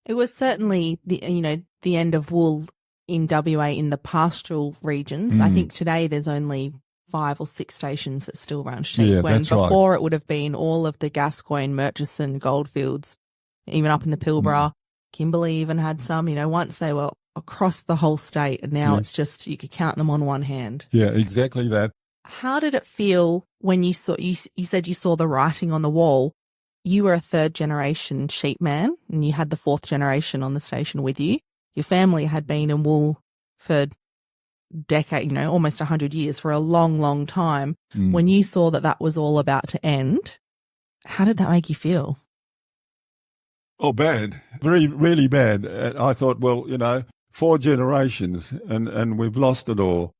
It was certainly the end of wool in WA in the pastoral regions. I think today there's only 5 or 6 stations that still run sheep, when before it would have been all of the Gascoyne, Murchison, Goldfields, even up in the Pilbara. Kimberley even had some, once they were across the whole state, and now it's just, you could count them on one hand. Yeah, exactly that. How did it feel when you said you saw the writing on the wall? You were a 3rd generation sheep man, and you had the 4th generation on the station with you. Your family had been in wool for decade, almost 100 years, for a long, long time. When you saw that was all about to end, how did that make you feel? Oh, bad. Really bad. I thought, 4 generations and we've lost it all.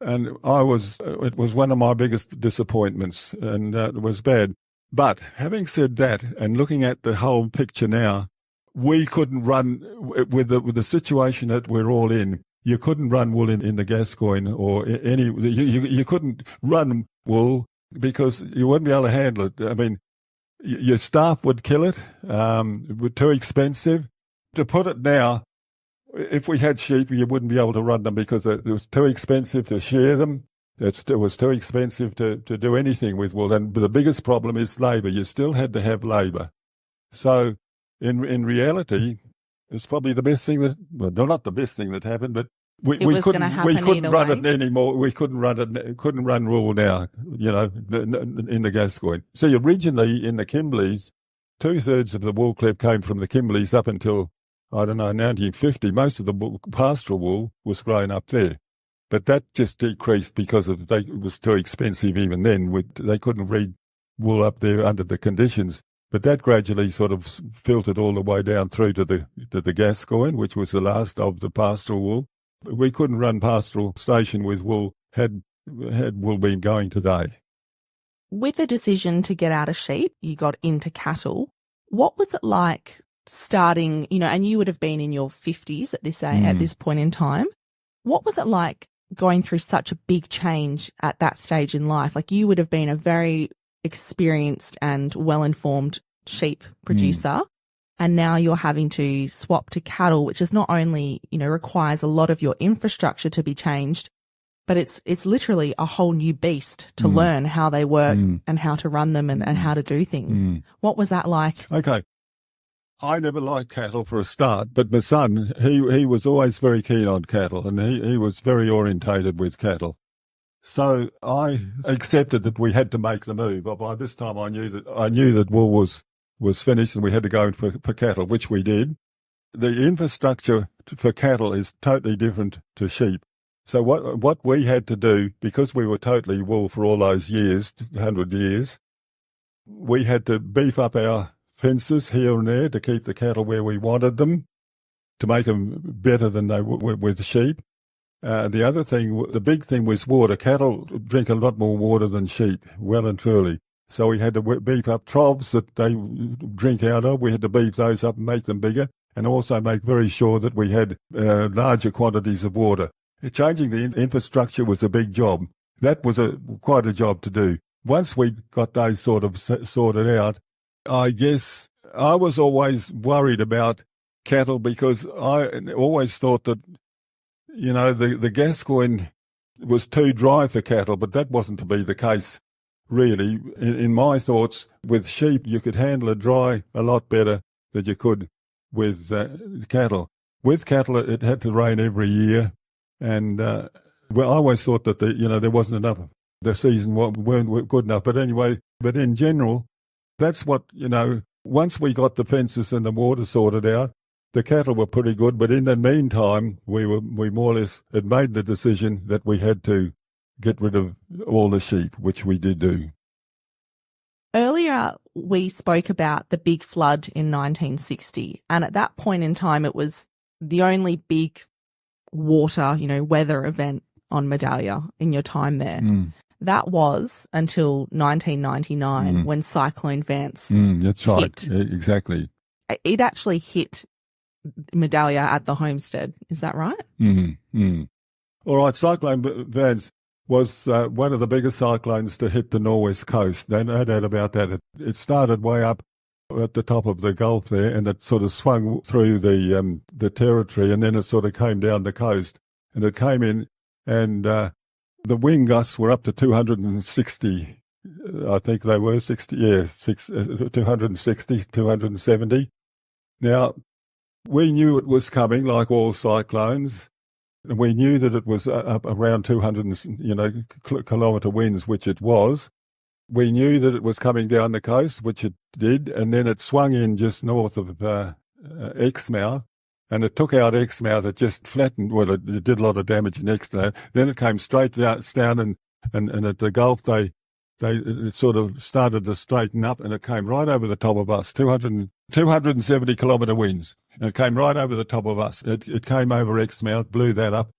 And it was one of my biggest disappointments, and it was bad. But having said that, and looking at the whole picture now, we couldn't run with the situation that we're all in. You couldn't run wool in the Gascoyne or you couldn't run wool because you wouldn't be able to handle it. I mean, your staff would kill it. It was too expensive. To put it now, if we had sheep, you wouldn't be able to run them because it was too expensive to shear them. It was too expensive to do anything with wool. And the biggest problem is labour. You still had to have labour. So in reality, it's probably the best thing not the best thing that happened, but we couldn't run it anymore. We couldn't run wool now, in the Gascoyne. See, originally in the Kimberleys, 2/3 of the wool clip came from the Kimberleys up until, 1950. Most of the pastoral wool was grown up there. But that just decreased because it was too expensive even then. They couldn't breed wool up there under the conditions. But that gradually sort of filtered all the way down through to the Gascoyne, which was the last of the pastoral wool. We couldn't run pastoral station with wool had wool been going today. With the decision to get out of sheep, you got into cattle. What was it like starting, and you would have been in your 50s at this point in time. What was it like going through such a big change at that stage in life? Like, you would have been a very experienced and well-informed sheep producer, and now you're having to swap to cattle, which is not only, requires a lot of your infrastructure to be changed, but it's literally a whole new beast to learn how they work and how to run them and how to do things. What was that like? Okay. I never liked cattle for a start, but my son, he was always very keen on cattle, and he was very orientated with cattle. So I accepted that we had to make the move. But by this time I knew that wool was was finished and we had to go for cattle, which we did. The infrastructure for cattle is totally different to sheep. So what we had to do, because we were totally wool for all those years, 100 years, we had to beef up our fences here and there to keep the cattle where we wanted them, to make them better than they were with sheep. The big thing was water. Cattle drink a lot more water than sheep, well and truly. So we had to beef up troughs that they drink out of. We had to beef those up and make them bigger, and also make very sure that we had larger quantities of water. Changing the infrastructure was a big job. That was quite a job to do. Once we got those sort of sorted out, I guess I was always worried about cattle because I always thought that, the Gascoyne was too dry for cattle, but that wasn't to be the case, really. In my thoughts, with sheep, you could handle it dry a lot better than you could with cattle. With cattle, it had to rain every year, and I always thought that there wasn't enough. The season weren't good enough. But anyway, in general, that's what, once we got the fences and the water sorted out, the cattle were pretty good. But in the meantime, we more or less had made the decision that we had to get rid of all the sheep, which we did do. Earlier, we spoke about the big flood in 1960, and at that point in time, it was the only big water, weather event on Medallia in your time there. That was until 1999 when Cyclone Vance that's right, hit. Exactly. It actually hit Medallia at the homestead. Is that right? All right, Cyclone Vance was one of the biggest cyclones to hit the northwest coast. No doubt about that. It started way up at the top of the Gulf there, and it sort of swung through the territory, and then it sort of came down the coast, and it came in, and the wind gusts were up to 260. I think they were 260, 270. Now, we knew it was coming, like all cyclones. We knew that it was up around 200, kilometre winds, which it was. We knew that it was coming down the coast, which it did, and then it swung in just north of Exmouth, and it took out Exmouth. It just flattened. Well, it did a lot of damage in Exmouth. Then it came straight down, and at the Gulf, it sort of started to straighten up, and it came right over the top of us, 270 kilometre winds. And it came right over the top of us. It came over Exmouth, blew that up,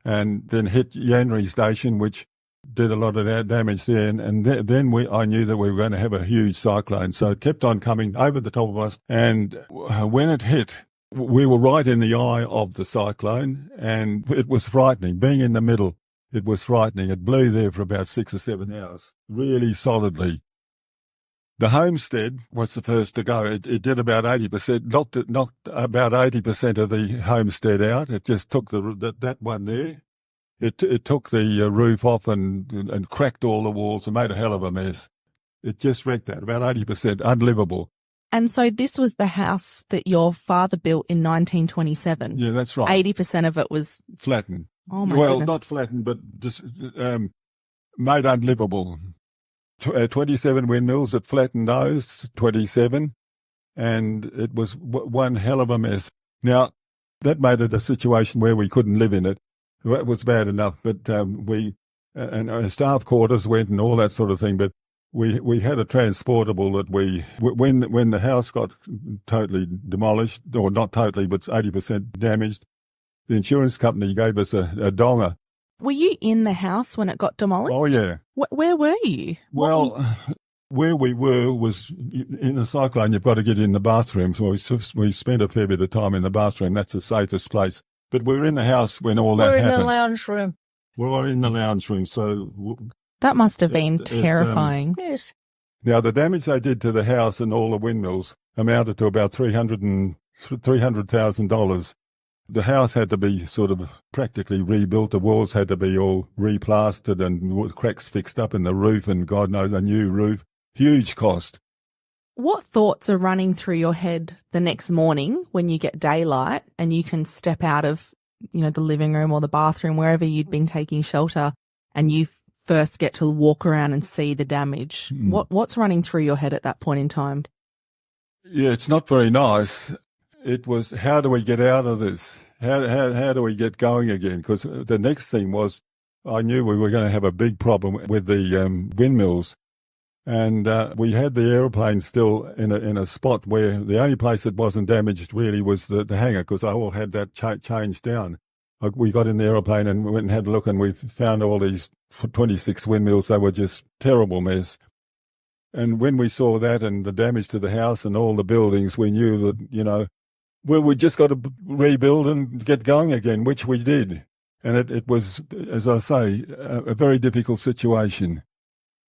and then hit Yanry Station, which did a lot of damage there. And then I knew that we were going to have a huge cyclone. So it kept on coming over the top of us. And when it hit, we were right in the eye of the cyclone, and it was frightening. Being in the middle, it was frightening. It blew there for about 6 or 7 hours, really solidly. The homestead was the first to go. It did about 80%, knocked about 80% of the homestead out. It just took that one there. It took the roof off and cracked all the walls and made a hell of a mess. It just wrecked that, about 80%, unlivable. And so this was the house that your father built in 1927. Yeah, that's right. 80% of it was flattened. Oh my goodness. Well, not flattened, but just made unlivable. 27 windmills, it flattened those, 27, and it was one hell of a mess. Now, that made it a situation where we couldn't live in it. It was bad enough, but and our staff quarters went and all that sort of thing, but we had a transportable that when the house got totally demolished, or not totally, but 80% damaged, the insurance company gave us a donger. Were you in the house when it got demolished? Oh, yeah. Where were you? Well, where we were was in a cyclone, you've got to get in the bathroom. So we spent a fair bit of time in the bathroom. That's the safest place. But we were in the house when all that happened. We're in the lounge room. We were in the lounge room. So that must have been terrifying. Yes. Now, the damage they did to the house and all the windmills amounted to about $300,000. The house had to be sort of practically rebuilt. The walls had to be all replastered and cracks fixed up in the roof, and God knows, a new roof. Huge cost. What thoughts are running through your head the next morning when you get daylight and you can step out of, the living room or the bathroom, wherever you'd been taking shelter, and you first get to walk around and see the damage? What's running through your head at that point in time? Yeah, it's not very nice. It was, how do we get out of this? How do we get going again? Because the next thing was, I knew we were going to have a big problem with the windmills. And we had the aeroplane still in a spot where the only place that wasn't damaged really was the hangar, because I all had that changed down. We got in the aeroplane and went and had a look, and we found all these 26 windmills. They were just terrible mess. And when we saw that and the damage to the house and all the buildings, we knew that, well, we just got to rebuild and get going again, which we did. And it was, as I say, a very difficult situation.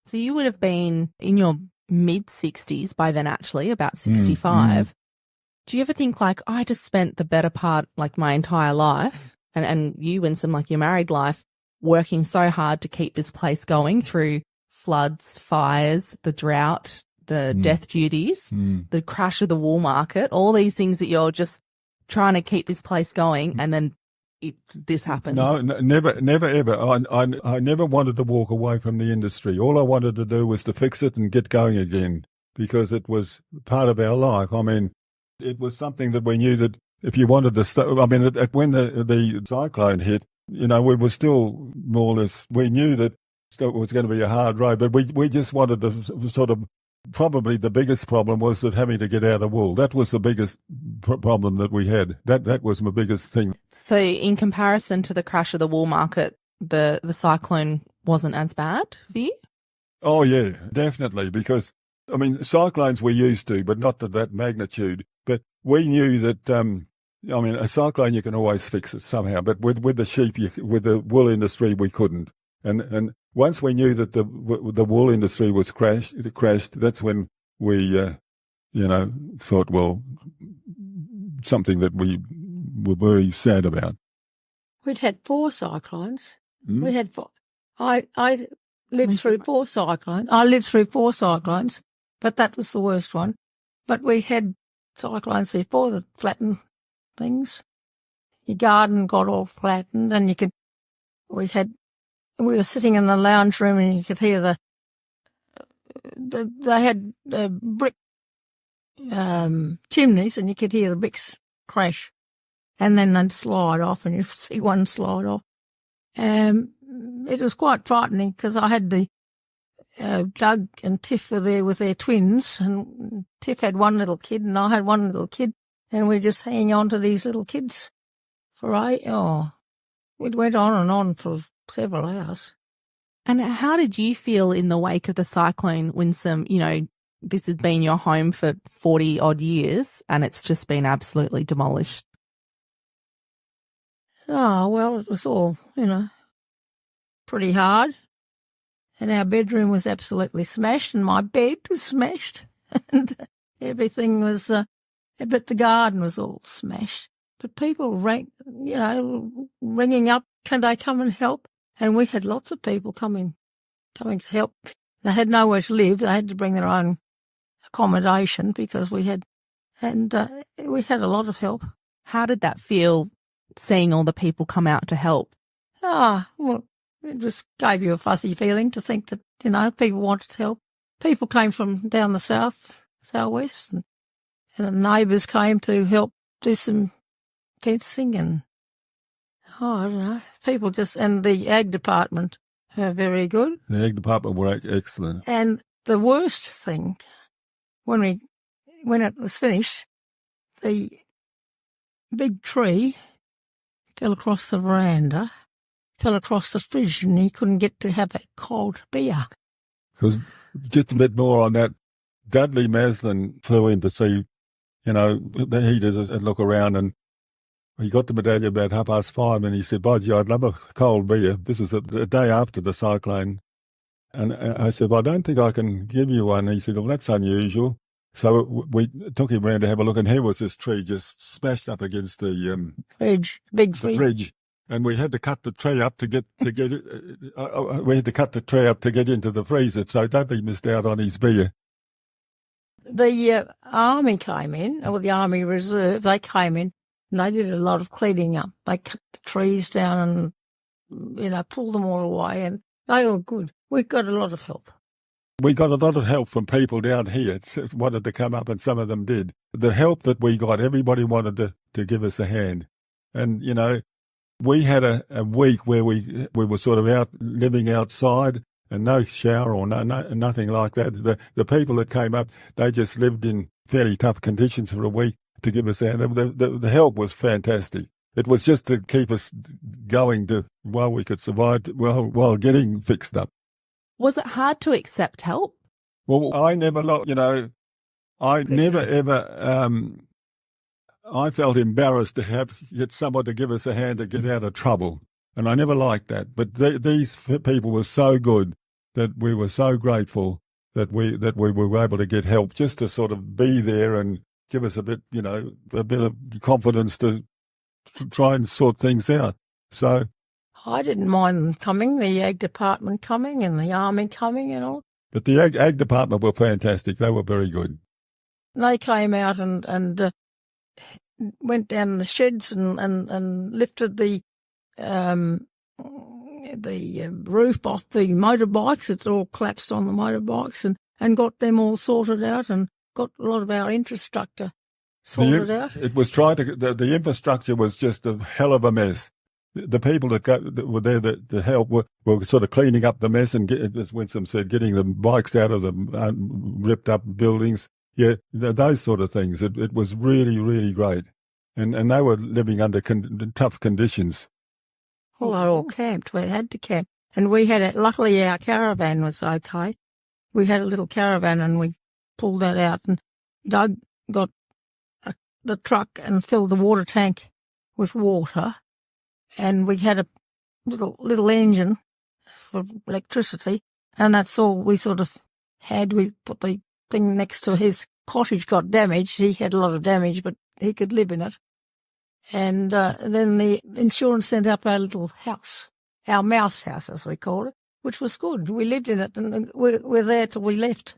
So you would have been in your mid-60s by then, actually, about 65. Do you ever think, like, I just spent the better part, like, my entire life, and you, Winsome, like your married life, working so hard to keep this place going through floods, fires, the drought, the death duties, the crash of the wool market, all these things that you're just trying to keep this place going, and then this happens? No, never, ever. I never wanted to walk away from the industry. All I wanted to do was to fix it and get going again, because it was part of our life. I mean, it was something that we knew that if you wanted to start, I mean, when the cyclone hit, we were still more or less, we knew that it was going to be a hard road, but we just wanted to sort of, probably the biggest problem was that having to get out of wool. That was the biggest problem that we had. That was my biggest thing. So in comparison to the crash of the wool market, the cyclone wasn't as bad for you? Oh, yeah, definitely, because, I mean, cyclones we're used to, but not to that magnitude. But we knew that, a cyclone, you can always fix it somehow, but with the sheep, with the wool industry, we couldn't. And once we knew that the wool industry was crashed, that's when we, thought, well, something that we were very sad about. We'd had 4 cyclones. We had 4. I lived through 4 cyclones. I lived through 4 cyclones, but that was the worst one. But we had cyclones before that flattened things. Your garden got all flattened, and we were sitting in the lounge room, and you could hear they had brick chimneys, and you could hear the bricks crash, and then they'd slide off, and you'd see one slide off. It was quite frightening, because I had Doug and Tiff were there with their twins, and Tiff had one little kid, and I had one little kid, and we're just hanging on to these little kids it went on and on for several hours. And how did you feel in the wake of the cyclone, Winsome? This has been your home for 40 odd years, and it's just been absolutely demolished. Oh, well, it was all, pretty hard. And our bedroom was absolutely smashed, and my bed was smashed, and everything was, but the garden was all smashed. But people ringing up, can they come and help? And we had lots of people coming to help. They had nowhere to live. They had to bring their own accommodation, because we had a lot of help. How did that feel, seeing all the people come out to help? Well, it just gave you a fuzzy feeling to think that, people wanted help. People came from down the southwest, and the neighbours came to help do some fencing, and I don't know, people and the ag department are very good. The ag department were excellent. And the worst thing, when it was finished, the big tree fell across the veranda, fell across the fridge, and he couldn't get to have a cold beer. Because just a bit more on that, Dudley Maslin flew in to see, he did a look around, and he got the medallion about 5:30, and he said, "By gee, I'd love a cold beer." This was a day after the cyclone. And I said, "Well, I don't think I can give you one." And he said, "Well, that's unusual." So we took him round to have a look, and here was this tree just smashed up against the fridge, big fridge. And we had to cut the tree up to get it. We had to cut the tree up to get into the freezer, so Dudley missed out on his beer. The army came in, or the Army Reserve, they came in, and they did a lot of cleaning up. They cut the trees down and, pulled them all away, and they were good. We got a lot of help. We got a lot of help from people down here wanted to come up, and some of them did. The help that we got, everybody wanted to give us a hand. And, you know, we had a week where we were sort of out living outside and no shower or nothing like that. The people that came up, they just lived in fairly tough conditions for a week to give us a hand. The help was fantastic. It was just to keep us going while we could survive, while getting fixed up. Was it hard to accept help? Well, I never, I never ever, I felt embarrassed to get someone to give us a hand to get out of trouble. And I never liked that. But these people were so good that we were so grateful that we were able to get help, just to sort of be there and give us a bit of confidence to try and sort things out. So I didn't mind them coming, the Ag Department coming and the Army coming and all. But the Ag Department were fantastic. They were very good. They came out and went down the sheds and lifted the roof off the motorbikes. It's all collapsed on the motorbikes and got them all sorted out and got a lot of our infrastructure sorted out. It was the infrastructure was just a hell of a mess. The people that were there to help were sort of cleaning up the mess and, as Winsome said, getting the bikes out of the ripped up buildings. Yeah, those sort of things. It was really, really great. And they were living under tough conditions. Well, they all camped. We had to camp. And we had luckily our caravan was okay. We had a little caravan and we pulled that out, and Doug got the truck and filled the water tank with water. And we had a little engine for electricity, and that's all we sort of had. We put the thing next to his cottage got damaged. He had a lot of damage, but he could live in it. And then the insurance sent up our little house, our mouse house, as we called it, which was good. We lived in it, and we're there till we left.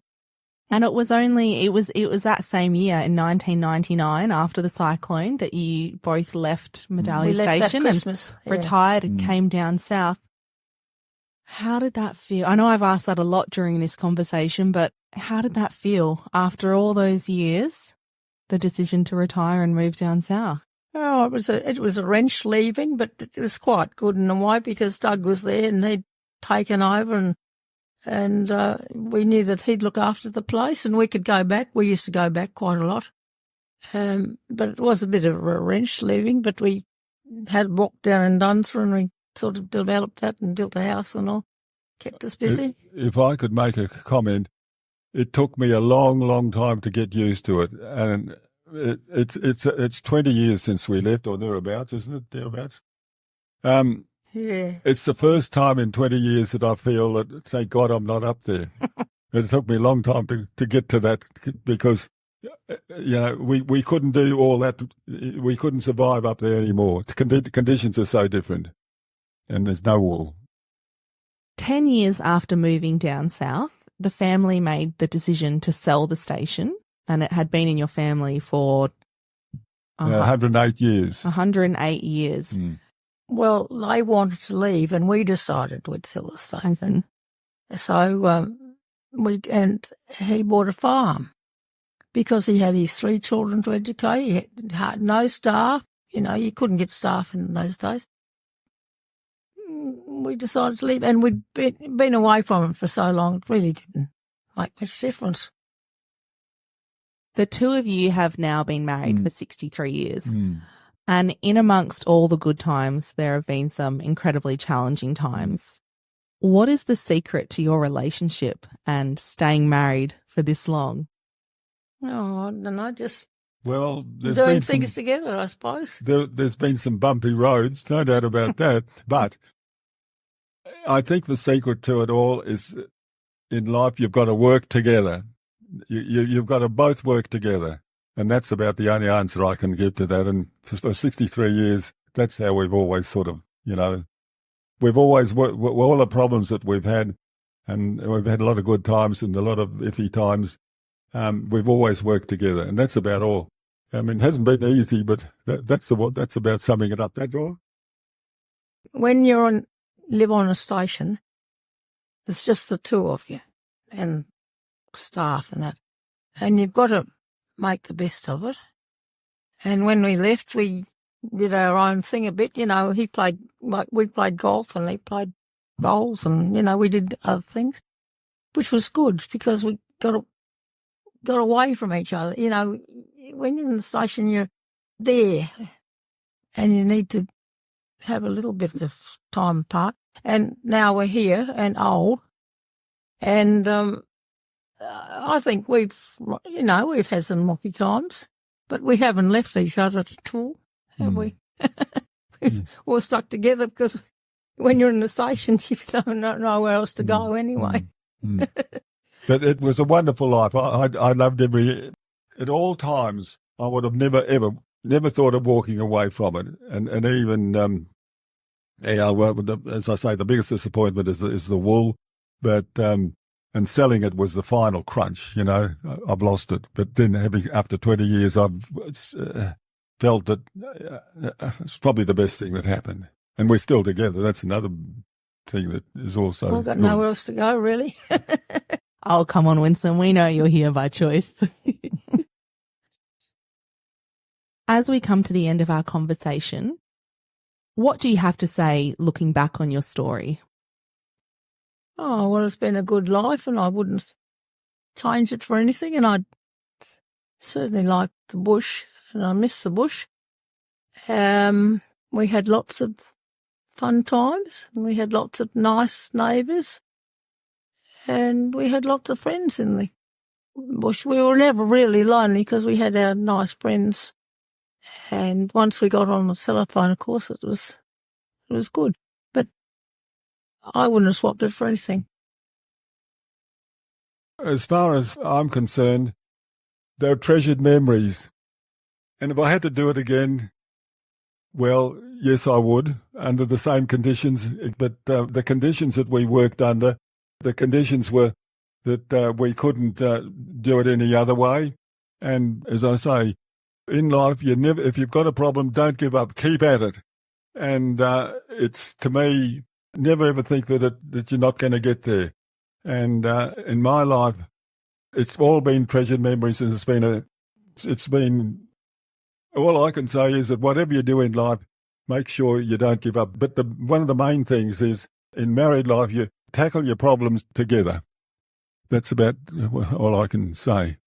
And it was that same year in 1999, after the cyclone, that you both left Medallia Station and retired and came down south. How did that feel? I know I've asked that a lot during this conversation, but how did that feel after all those years, the decision to retire and move down south? Oh, it was a wrench leaving, but it was quite good in a way because Doug was there and he'd taken over and we knew that he'd look after the place and we could go back. We used to go back quite a lot. But it was a bit of a wrench leaving, but we had walked down in Dunsford and we sort of developed that and built a house and all. Kept us busy. If I could make a comment, it took me a long, long time to get used to it. And it's 20 years since we left, or thereabouts, isn't it? Thereabouts. Yeah. It's the first time in 20 years that I feel that, thank God, I'm not up there. It took me a long time to get to that because, we couldn't do all that. We couldn't survive up there anymore. The conditions are so different, and there's no wall. 10 years after moving down south, the family made the decision to sell the station, and it had been in your family for 108 years. 108 years. Mm. Well, they wanted to leave, and we decided we'd sell the station. So he bought a farm because he had his 3 children to educate. He had no staff. You couldn't get staff in those days. We decided to leave, and we'd been away from him for so long, it really didn't make much difference. The two of you have now been married for 63 years. Mm. And in amongst all the good times, there have been some incredibly challenging times. What is the secret to your relationship and staying married for this long? Oh, I don't know, just there's doing been things together, I suppose. There's been some bumpy roads, no doubt about that. But I think the secret to it all is in life you've got to work together. You've got to both work together. And that's about the only answer I can give to that. And for 63 years, that's how we've always sort of, we've always worked, all the problems that we've had, and we've had a lot of good times and a lot of iffy times, we've always worked together. And that's about all. I mean, it hasn't been easy, but that's about summing it up. That all. When live on a station, it's just the two of you. and staff and that. And you've got to make the best of it. And when we left, we did our own thing a bit. We played golf and he played bowls and, we did other things, which was good because we got away from each other. When you're in the station, you're there and you need to have a little bit of time apart. And now we're here and old. And I think we've had some moppy times, but we haven't left each other at all, have we? We've all stuck together because when you're in the station, you don't know where else to go anyway. But it was a wonderful life. I loved at all times. I would have never thought of walking away from it. And even, as I say, the biggest disappointment is the wool, but, and selling it was the final crunch, I've lost it. But then after 20 years, I've felt that it's probably the best thing that happened. And we're still together. That's another thing that is also We've got good. nowhere else to go, really. Oh, come on, Winsome. We know you're here by choice. As we come to the end of our conversation, what do you have to say looking back on your story? Oh, well, it's been a good life and I wouldn't change it for anything. And I'd certainly like the bush and I miss the bush. We had lots of fun times and we had lots of nice neighbours and we had lots of friends in the bush. We were never really lonely because we had our nice friends. And once we got on the telephone, of course, it was good. But I wouldn't have swapped it for anything. As far as I'm concerned, they're treasured memories. And if I had to do it again, well, yes, I would, under the same conditions. But the conditions that we worked under, the conditions were that we couldn't do it any other way. And as I say, in life, if you've got a problem, don't give up. Keep at it. And it's, to me, never ever think that you're not going to get there. And in my life, it's all been treasured memories, and it's been all I can say is that whatever you do in life, make sure you don't give up. But one of the main things is in married life, you tackle your problems together. That's about all I can say.